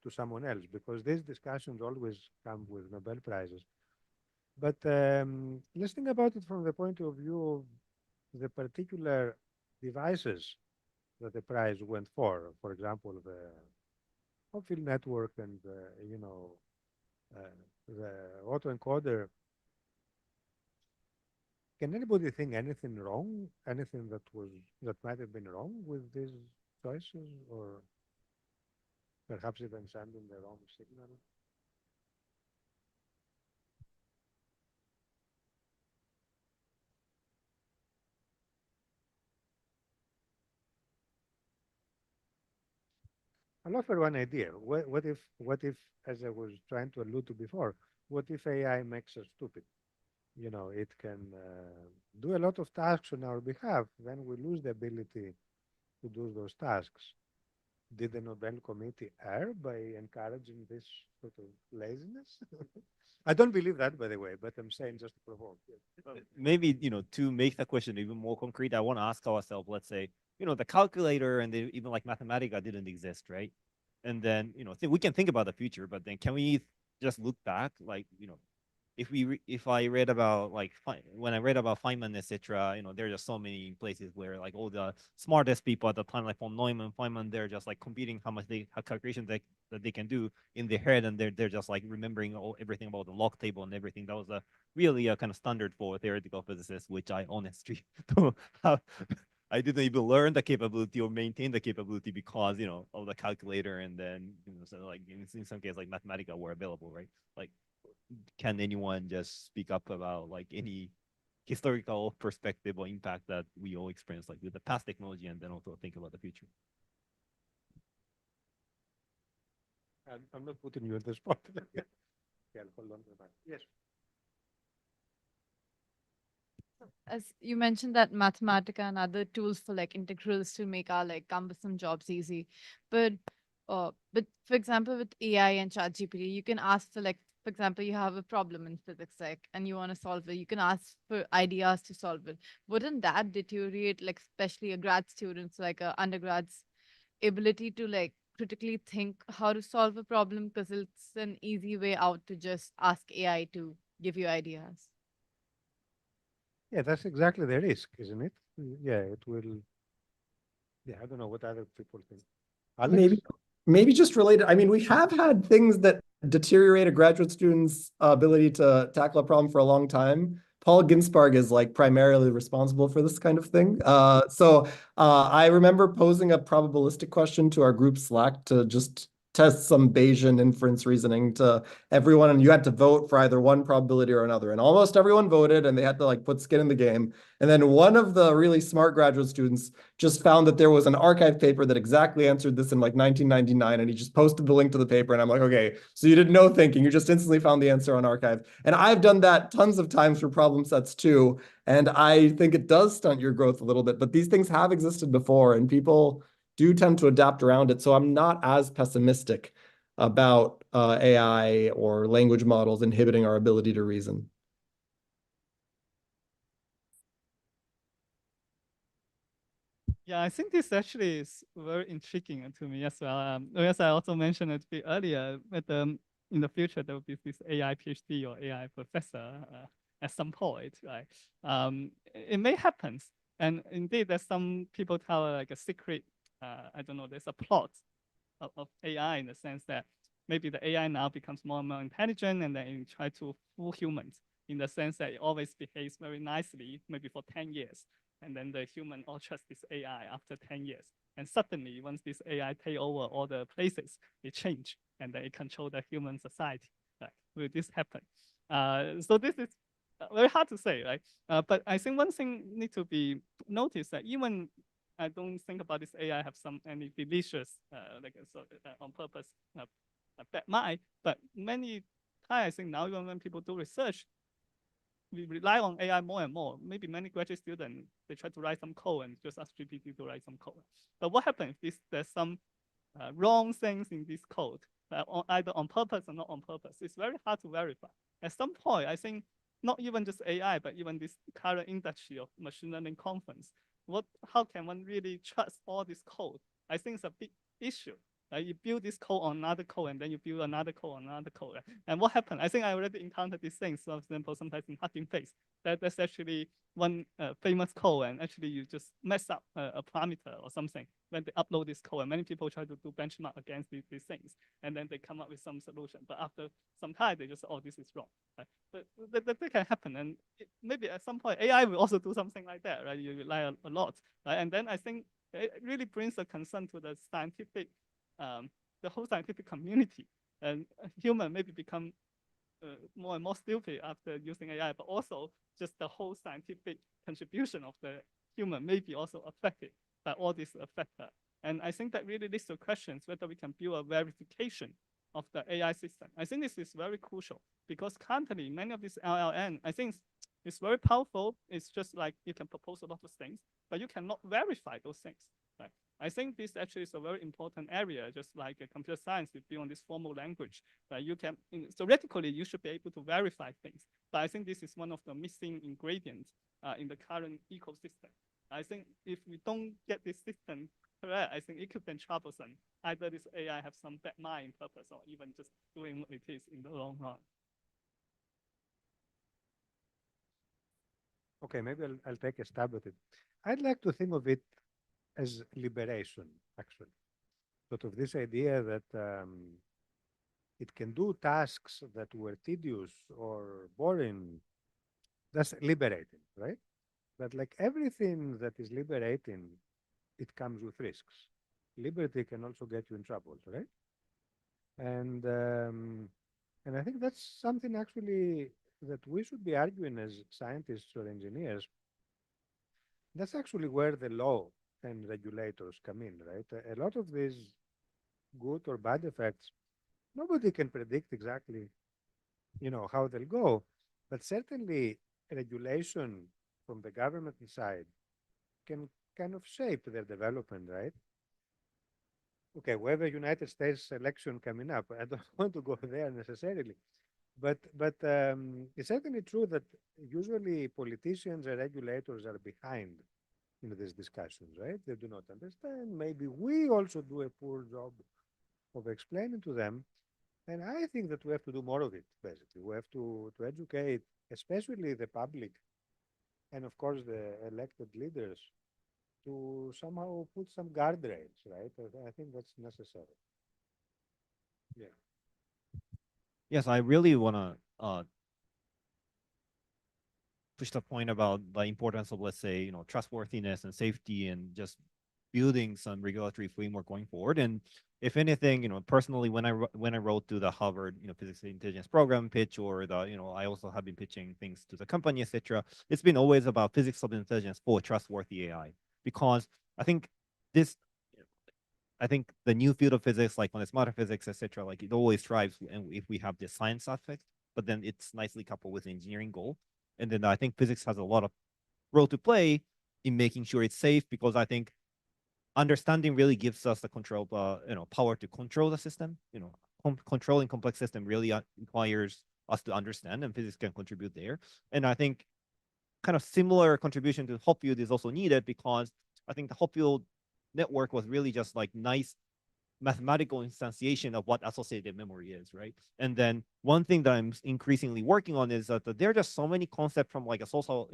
C: to someone else, because these discussions always come with Nobel Prizes. But let's think about it from the point of view of the particular devices that the prize went for. For example, the Hopfield network and the autoencoder. Can anybody think anything wrong? Anything that might have been wrong with these choices, or perhaps even sending the wrong signal? I'll offer one idea. What if, as I was trying to allude to before, what if AI makes us stupid? it can do a lot of tasks on our behalf, then we lose the ability to do those tasks. Did the Nobel Committee err by encouraging this sort of laziness? I don't believe that, by the way, but I'm saying just to provoke.
D: Maybe, to make the question even more concrete, I want to ask ourselves, let's say, the calculator and even like Mathematica didn't exist, right? And then, we can think about the future, but then can we just look back, like, if I read about like when I read about Feynman, etc., there are just so many places where like all the smartest people at the time, like von Neumann, Feynman, they're just like computing how calculations that they can do in their head, and they're just like remembering everything about the log table and everything. That was really a kind of standard for theoretical physicists, which I honestly don't have. I didn't even learn the capability or maintain the capability because of the calculator, and then so like in some cases like Mathematica were available, right? Like, can anyone just speak up about like any historical perspective or impact that we all experience like with the past technology, and then also think about the future?
C: I'm not putting you on the spot. Yeah, hold on to that. Yes.
I: As you mentioned that Mathematica and other tools for like integrals to make our like cumbersome jobs easy, but for example with AI and ChatGPT, you can ask for like, for example, you have a problem in physics, like, and you want to solve it, you can ask for ideas to solve it. Wouldn't that deteriorate, like, especially a grad student's, like a undergrad's ability to like critically think how to solve a problem, because it's an easy way out to just ask AI to give you ideas?
C: Yeah, that's exactly the risk, isn't it? Yeah, it will. Yeah, I don't know what other people think. Alex?
E: Maybe just related. I mean, we have had things that deteriorate a graduate student's ability to tackle a problem for a long time. Paul Ginsparg is like primarily responsible for this kind of thing. I remember posing a probabilistic question to our group Slack to just test some Bayesian inference reasoning to everyone, and you had to vote for either one probability or another. And almost everyone voted, and they had to like put skin in the game. And then one of the really smart graduate students just found that there was an archive paper that exactly answered this in like 1999, and he just posted the link to the paper, and I'm like, okay, so you did no thinking, you just instantly found the answer on archive. And I've done that tons of times for problem sets too, and I think it does stunt your growth a little bit, but these things have existed before, and people do tend to adapt around it, so I'm not as pessimistic about AI or language models inhibiting our ability to reason.
B: Yeah, I think this actually is very intriguing to me as well. As I also mentioned it a bit earlier, that in the future there will be this AI PhD or AI professor at some point, right? It may happen, and indeed, there's some people tell like a secret. I don't know. There's a plot of AI in the sense that maybe the AI now becomes more and more intelligent, and then it try to fool humans in the sense that it always behaves very nicely, maybe for 10 years. And then the human all trust this AI after 10 years. And suddenly, once this AI take over all the places, it change, and then it control the human society. Right? Will this happen? So this is very hard to say, right? But I think one thing need to be noticed that even I don't think about this AI have any delicious, on purpose, bad mind, but many times I think now even when people do research, we rely on AI more and more. Maybe many graduate students, they try to write some code and just ask GPT to write some code. But what happens if there's some wrong things in this code, either on purpose or not on purpose? It's very hard to verify. At some point, I think not even just AI, but even this current industry of machine learning conference, how can one really trust all this code? I think it's a big issue. You build this code on another code, and then you build another code on another code. Right? And what happened? I think I already encountered these things. For example, sometimes in Hugging Face, that's actually one famous code, and actually you just mess up a parameter or something when they upload this code. And many people try to do benchmark against these things, and then they come up with some solution. But after some time, they just, oh, this is wrong. Right? But that can happen, and maybe at some point AI will also do something like that. Right? You rely a lot, right? And then I think it really brings a concern to the scientific. The whole scientific community, and human maybe become more and more stupid after using AI, but also just the whole scientific contribution of the human may be also affected by all these factors. And I think that really leads to questions whether we can build a verification of the AI system. I think this is very crucial because currently many of these LLM, I think It's very powerful. It's just like you can propose a lot of things, but you cannot verify those things. Right? I think this actually is a very important area, just like computer science, you build on this formal language. Right? You can, theoretically, you should be able to verify things. But I think this is one of the missing ingredients in the current ecosystem. I think if we don't get this system correct, I think it could be troublesome. Either this AI have some bad mind purpose or even just doing what it is in the long run.
C: Okay, maybe I'll take a stab at it. I'd like to think of it as liberation, actually. Sort of this idea that it can do tasks that were tedious or boring. That's liberating, right? But like everything that is liberating, it comes with risks. Liberty can also get you in trouble, right? And I think that's something actually that we should be arguing as scientists or engineers. That's actually where the law and regulators come in, right? A lot of these good or bad effects, nobody can predict exactly, how they'll go, but certainly regulation from the government side can kind of shape their development, right? Okay, we have a United States election coming up. I don't want to go there necessarily, but it's certainly true that usually politicians and regulators are behind these discussions, right? They do not understand. Maybe we also do a poor job of explaining to them. And I think that we have to do more of it, basically. We have to educate, especially the public and, of course, the elected leaders to somehow put some guardrails, right? I think that's necessary. Yeah.
D: Yes, I really want to push the point about the importance of, let's say, trustworthiness and safety and just building some regulatory framework going forward. And if anything, personally, when I wrote to the Harvard, physics intelligence program pitch, or the, I also have been pitching things to the company, etc. It's been always about physics of intelligence for trustworthy AI, because I think the new field of physics, like quantum matter physics, etc., like it always thrives and if we have this science aspect, but then it's nicely coupled with engineering goal. And then I think physics has a lot of role to play in making sure it's safe, because I think understanding really gives us the control, power to control the system. Controlling complex system really requires us to understand, and physics can contribute there. And I think kind of similar contribution to Hopfield is also needed, because I think the Hopfield network was really just like nice mathematical instantiation of what associative memory is, right? And then one thing that I'm increasingly working on is that there are just so many concepts from like a social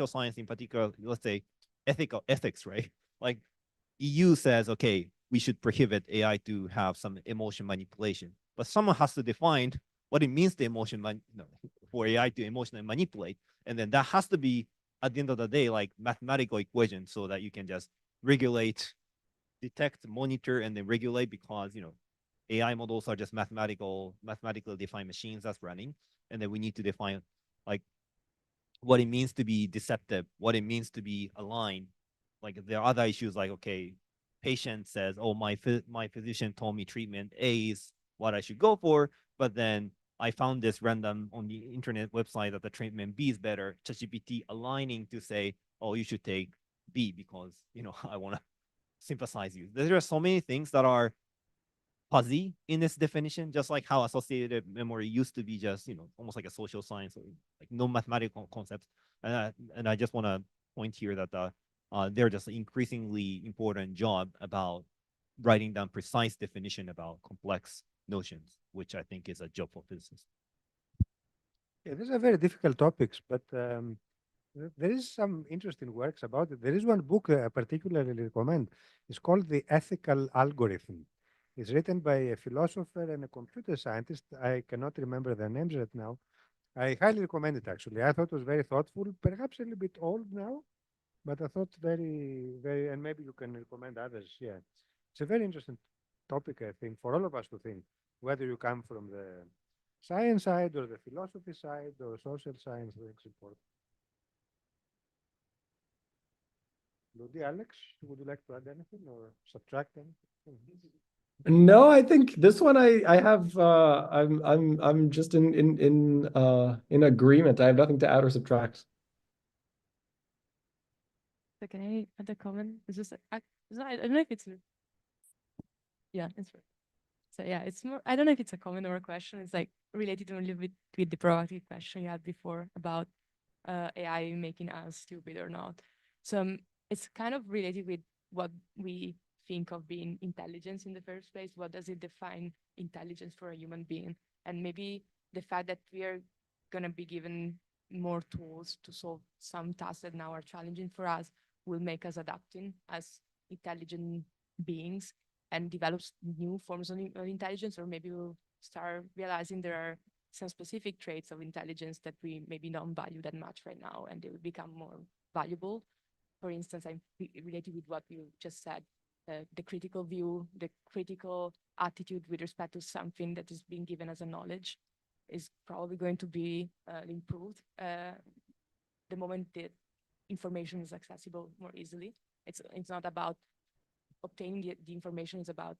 D: science in particular, let's say ethics, right? Like EU says, okay, we should prohibit AI to have some emotion manipulation, but someone has to define what it means to for AI to emotionally manipulate. And then that has to be, at the end of the day, like mathematical equation, so that you can just regulate, detect, monitor, and then regulate, because AI models are just mathematically defined machines that's running. And then we need to define like what it means to be deceptive, what it means to be aligned. Like there are other issues like, okay, patient says, oh, my physician told me treatment A is what I should go for, but then I found this random on the internet website that the treatment B is better. ChatGPT aligning to say, oh, you should take B because, I want to sympathize you. There are so many things that are fuzzy in this definition, just like how associative memory used to be just, almost like a social science, or like no mathematical concepts. And I just want to point here that they're just an increasingly important job about writing down precise definition about complex notions, which I think is a job for physicists.
C: Yeah, these are very difficult topics, but there is some interesting works about it. There is one book I particularly recommend. It's called The Ethical Algorithm. It's written by a philosopher and a computer scientist. I cannot remember their names right now. I highly recommend it, actually. I thought it was very thoughtful, perhaps a little bit old now, but I thought very, very, and maybe you can recommend others. Yeah. It's a very interesting topic, I think, for all of us to think, whether you come from the science side or the philosophy side or social science, I think it's important. Ludi, Alex, would you like to add anything or subtract anything?
E: No, I think this one I have I'm just in agreement. I have nothing to add or subtract.
J: So can I add a comment? It's just I don't know if it's yeah, it's so yeah, it's more I don't know if it's a comment or a question. It's like related a little bit with the proactive question you had before about AI making us stupid or not. So it's kind of related with what we think of being intelligence in the first place. What does it define intelligence for a human being? And maybe the fact that we are going to be given more tools to solve some tasks that now are challenging for us will make us adapting as intelligent beings and develop new forms of intelligence, or maybe we'll start realizing there are some specific traits of intelligence that we maybe don't value that much right now, and they will become more valuable. For instance, I'm related with what you just said, the critical view, the critical attitude with respect to something that is being given as a knowledge is probably going to be improved the moment that information is accessible more easily. It's not about obtaining the information, it's about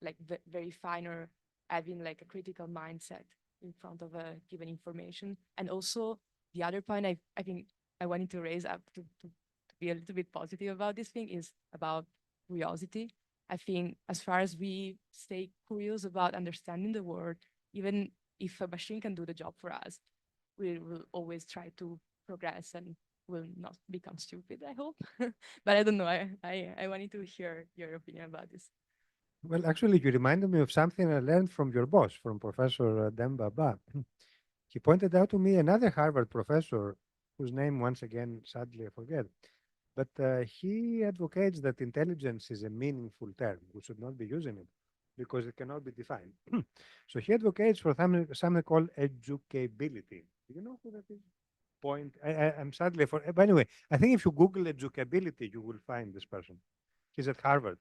J: like very fine or having like a critical mindset in front of a given information. And also the other point I think I wanted to raise up to be a little bit positive about this thing is about curiosity. I think as far as we stay curious about understanding the world, even if a machine can do the job for us, we will always try to progress and will not become stupid, I hope. But I don't know, I wanted to hear your opinion about this.
C: Well, actually, you reminded me of something I learned from your boss, from Professor Dembaba. He pointed out to me another Harvard professor, whose name, once again, sadly, I forget. But he advocates that intelligence is a meaningful term. We should not be using it because it cannot be defined. So he advocates for something called educability. Do you know who that is? I'm sadly for. But anyway, I think if you Google educability, you will find this person. He's at Harvard.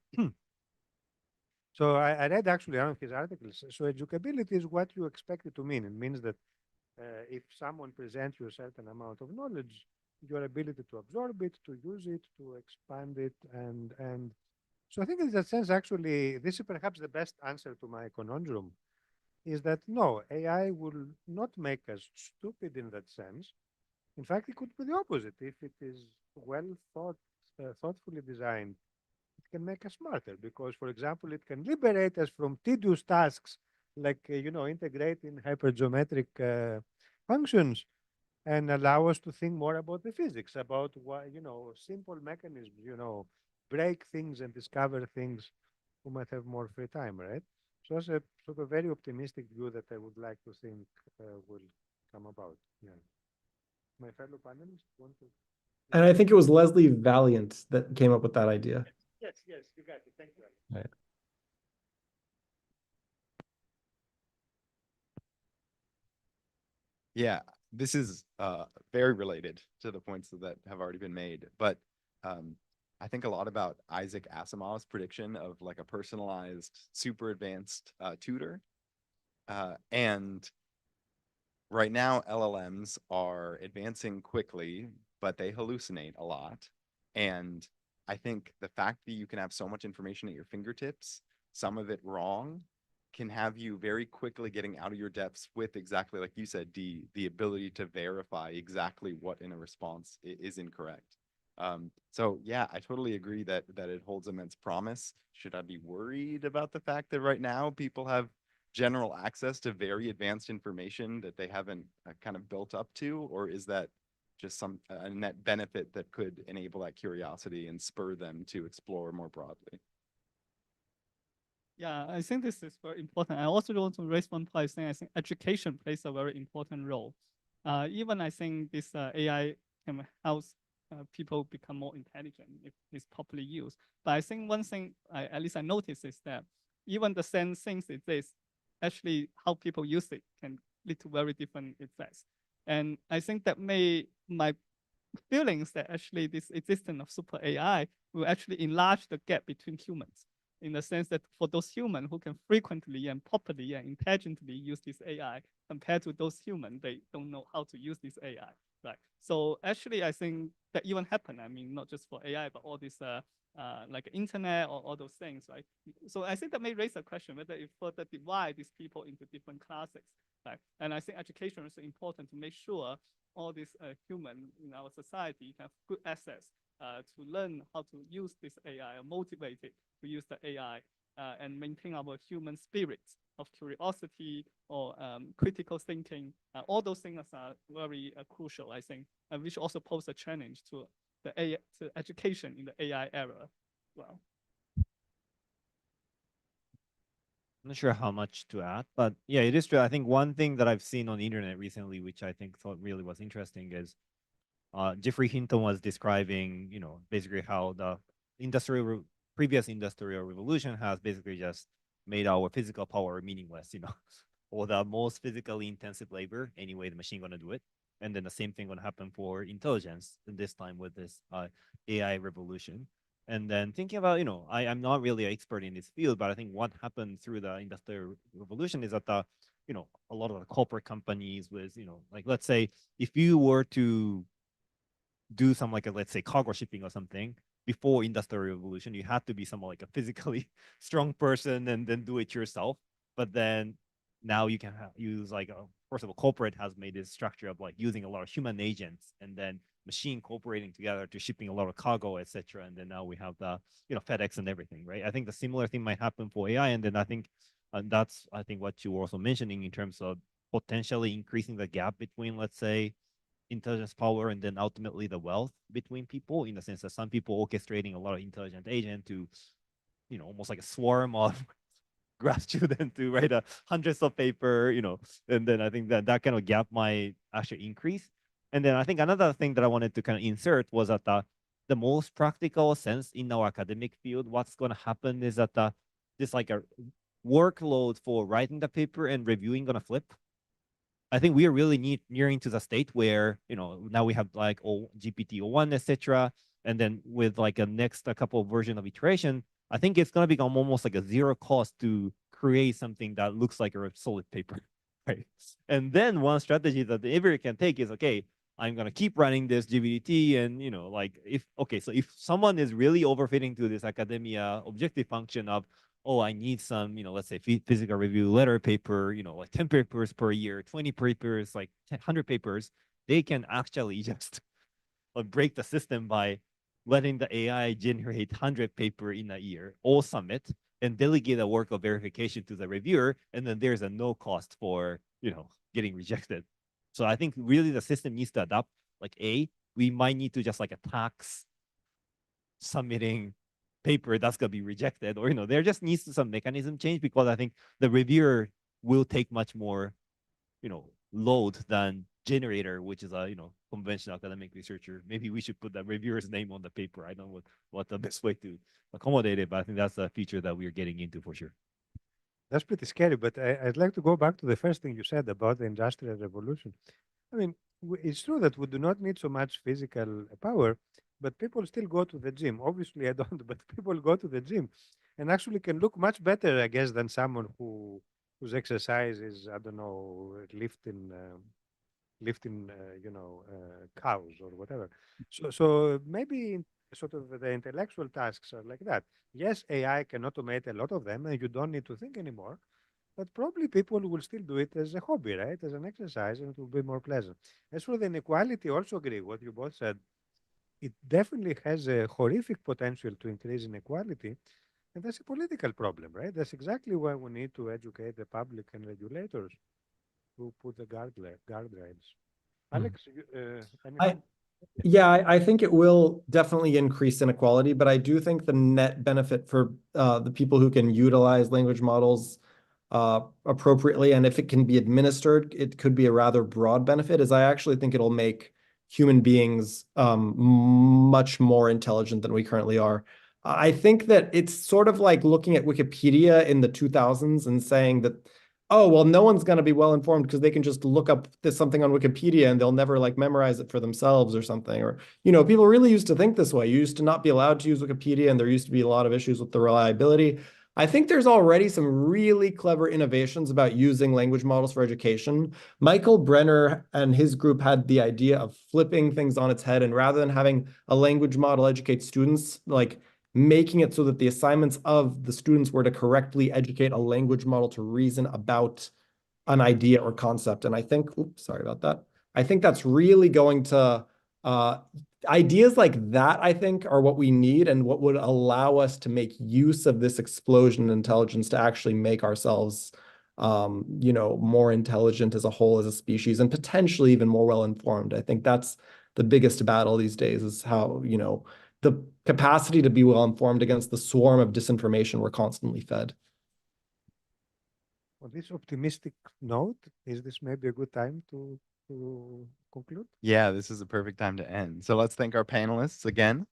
C: So I read actually one of his articles. So educability is what you expect it to mean. It means that if someone presents you a certain amount of knowledge, your ability to absorb it, to use it, to expand it, and so I think in that sense, actually, this is perhaps the best answer to my conundrum, is that no, AI will not make us stupid in that sense. In fact, it could be the opposite. If it is well thoughtfully designed, it can make us smarter because, for example, it can liberate us from tedious tasks like, integrating hypergeometric functions and allow us to think more about the physics, about what, simple mechanisms, break things and discover things who might have more free time, right? So that's a sort of very optimistic view that I would like to think will come about. Yeah. My fellow panelists want to.
E: And I think it was Leslie Valiant that came up with that idea.
C: Yes, you got it. Thank you.
E: Right.
A: Yeah, this is very related to the points that have already been made, but I think a lot about Isaac Asimov's prediction of like a personalized, super advanced tutor. And right now, LLMs are advancing quickly, but they hallucinate a lot. And I think the fact that you can have so much information at your fingertips, some of it wrong, can have you very quickly getting out of your depths with exactly like you said, the ability to verify exactly what in a response is incorrect. So yeah, I totally agree that it holds immense promise. Should I be worried about the fact that right now people have general access to very advanced information that they haven't kind of built up to, or is that just a net benefit that could enable that curiosity and spur them to explore more broadly?
B: Yeah, I think this is very important. I also want to raise one point saying I think education plays a very important role. Even I think this AI can help people become more intelligent if it's properly used. But I think one thing at least I noticed is that even the same things exist, actually how people use it can lead to very different effects. And I think that my feelings that actually this existence of super AI will actually enlarge the gap between humans, in the sense that for those humans who can frequently and properly and intelligently use this AI, compared to those humans, they don't know how to use this AI, right? So actually, I think that even happen. I mean, not just for AI, but all this like internet or all those things, right? So I think that may raise a question whether if further divide these people into different classes, right? And I think education is important to make sure all these humans in our society have good access to learn how to use this AI, or motivated to use the AI, and maintain our human spirit of curiosity or critical thinking. All those things are very crucial, I think, which also pose a challenge to the AI, to education in the AI era. Well,
D: I'm not sure how much to add, but yeah, it is true. I think one thing that I've seen on the internet recently, which I think thought really was interesting, is Geoffrey Hinton was describing, basically how the previous industrial revolution has basically just made our physical power meaningless, or the most physically intensive labor. Anyway, the machine gonna do it, and then the same thing gonna happen for intelligence. This time with this AI revolution. And then thinking about, I'm not really an expert in this field, but I think what happened through the industrial revolution is that a lot of the corporate companies with, like, let's say if you were to do some let's say cargo shipping or something before industrial revolution, you had to be someone like a physically strong person and then do it yourself. But then now you can use first of all, corporate has made this structure of using a lot of human agents and then machine cooperating together to shipping a lot of cargo, etc. And then now we have the FedEx and everything, right? I think the similar thing might happen for AI, and then I think that's what you were also mentioning in terms of potentially increasing the gap between, let's say, intelligence power and then ultimately the wealth between people, in the sense that some people orchestrating a lot of intelligent agent to, almost like a swarm of grad student to write hundreds of paper, and then I think that kind of gap might actually increase. And then I think another thing that I wanted to kind of insert was that the most practical sense in our academic field, what's going to happen is that this a workload for writing the paper and reviewing going to flip. I think we are really nearing to the state where, now we have GPT-01, etc. And then with a couple of version of iteration, I think it's going to become almost like a zero cost to create something that looks like a solid paper, right? And then one strategy that everyone can take is, okay, I'm going to keep running this GPT and, so if someone is really overfitting to this academia objective function of, oh, I need some, let's say physical review letter paper, 10 papers per year, 20 papers, 100 papers, they can actually just break the system by letting the AI generate 100 paper in a year, all submit, and delegate the work of verification to the reviewer, and then there's a no cost for, getting rejected. So I think really the system needs to adapt, we might need to just a tax submitting paper that's going to be rejected, or there just needs to some mechanism change, because I think the reviewer will take much more load than generator, which is a conventional academic researcher. Maybe we should put the reviewer's name on the paper. I don't know what the best way to accommodate it, but I think that's a feature that we're getting into for sure.
C: That's pretty scary, but I'd like to go back to the first thing you said about the Industrial Revolution. I mean, it's true that we do not need so much physical power, but people still go to the gym. Obviously, I don't, but people go to the gym and actually can look much better, I guess, than someone whose exercise is, I don't know, lifting cows or whatever. So maybe sort of the intellectual tasks are like that. Yes, AI can automate a lot of them, and you don't need to think anymore. But probably people will still do it as a hobby, right? As an exercise, and it will be more pleasant. As for the inequality, also agree what you both said. It definitely has a horrific potential to increase inequality. And that's a political problem, right? That's exactly why we need to educate the public and regulators to put the guardrails. Alex, anything?
E: I think it will definitely increase inequality, but I do think the net benefit for the people who can utilize language models appropriately, and if it can be administered, it could be a rather broad benefit, is I actually think it'll make human beings much more intelligent than we currently are. I think that it's sort of like looking at Wikipedia in the 2000s and saying that, oh, well, no one's going to be well informed because they can just look up something on Wikipedia and they'll never memorize it for themselves or something. Or, people really used to think this way. You used to not be allowed to use Wikipedia, and there used to be a lot of issues with the reliability. I think there's already some really clever innovations about using language models for education. Michael Brenner and his group had the idea of flipping things on its head, and rather than having a language model educate students, making it so that the assignments of the students were to correctly educate a language model to reason about an idea or concept. And I think, oops, sorry about that. I think that's really going to ideas like that, I think, are what we need and what would allow us to make use of this explosion in intelligence to actually make ourselves, more intelligent as a whole, as a species, and potentially even more well-informed. I think that's the biggest battle these days, is how, the capacity to be well-informed against the swarm of disinformation we're constantly fed.
C: On this optimistic note, is this maybe a good time to conclude?
A: Yeah, this is a perfect time to end. So let's thank our panelists again.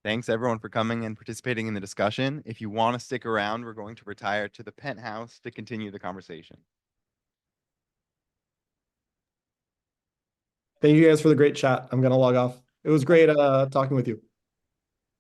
A: Thanks everyone for coming and participating in the discussion. If you want to stick around, we're going to retire to the penthouse to continue the conversation.
E: Thank you guys for the great chat. I'm going to log off. It was great talking with you.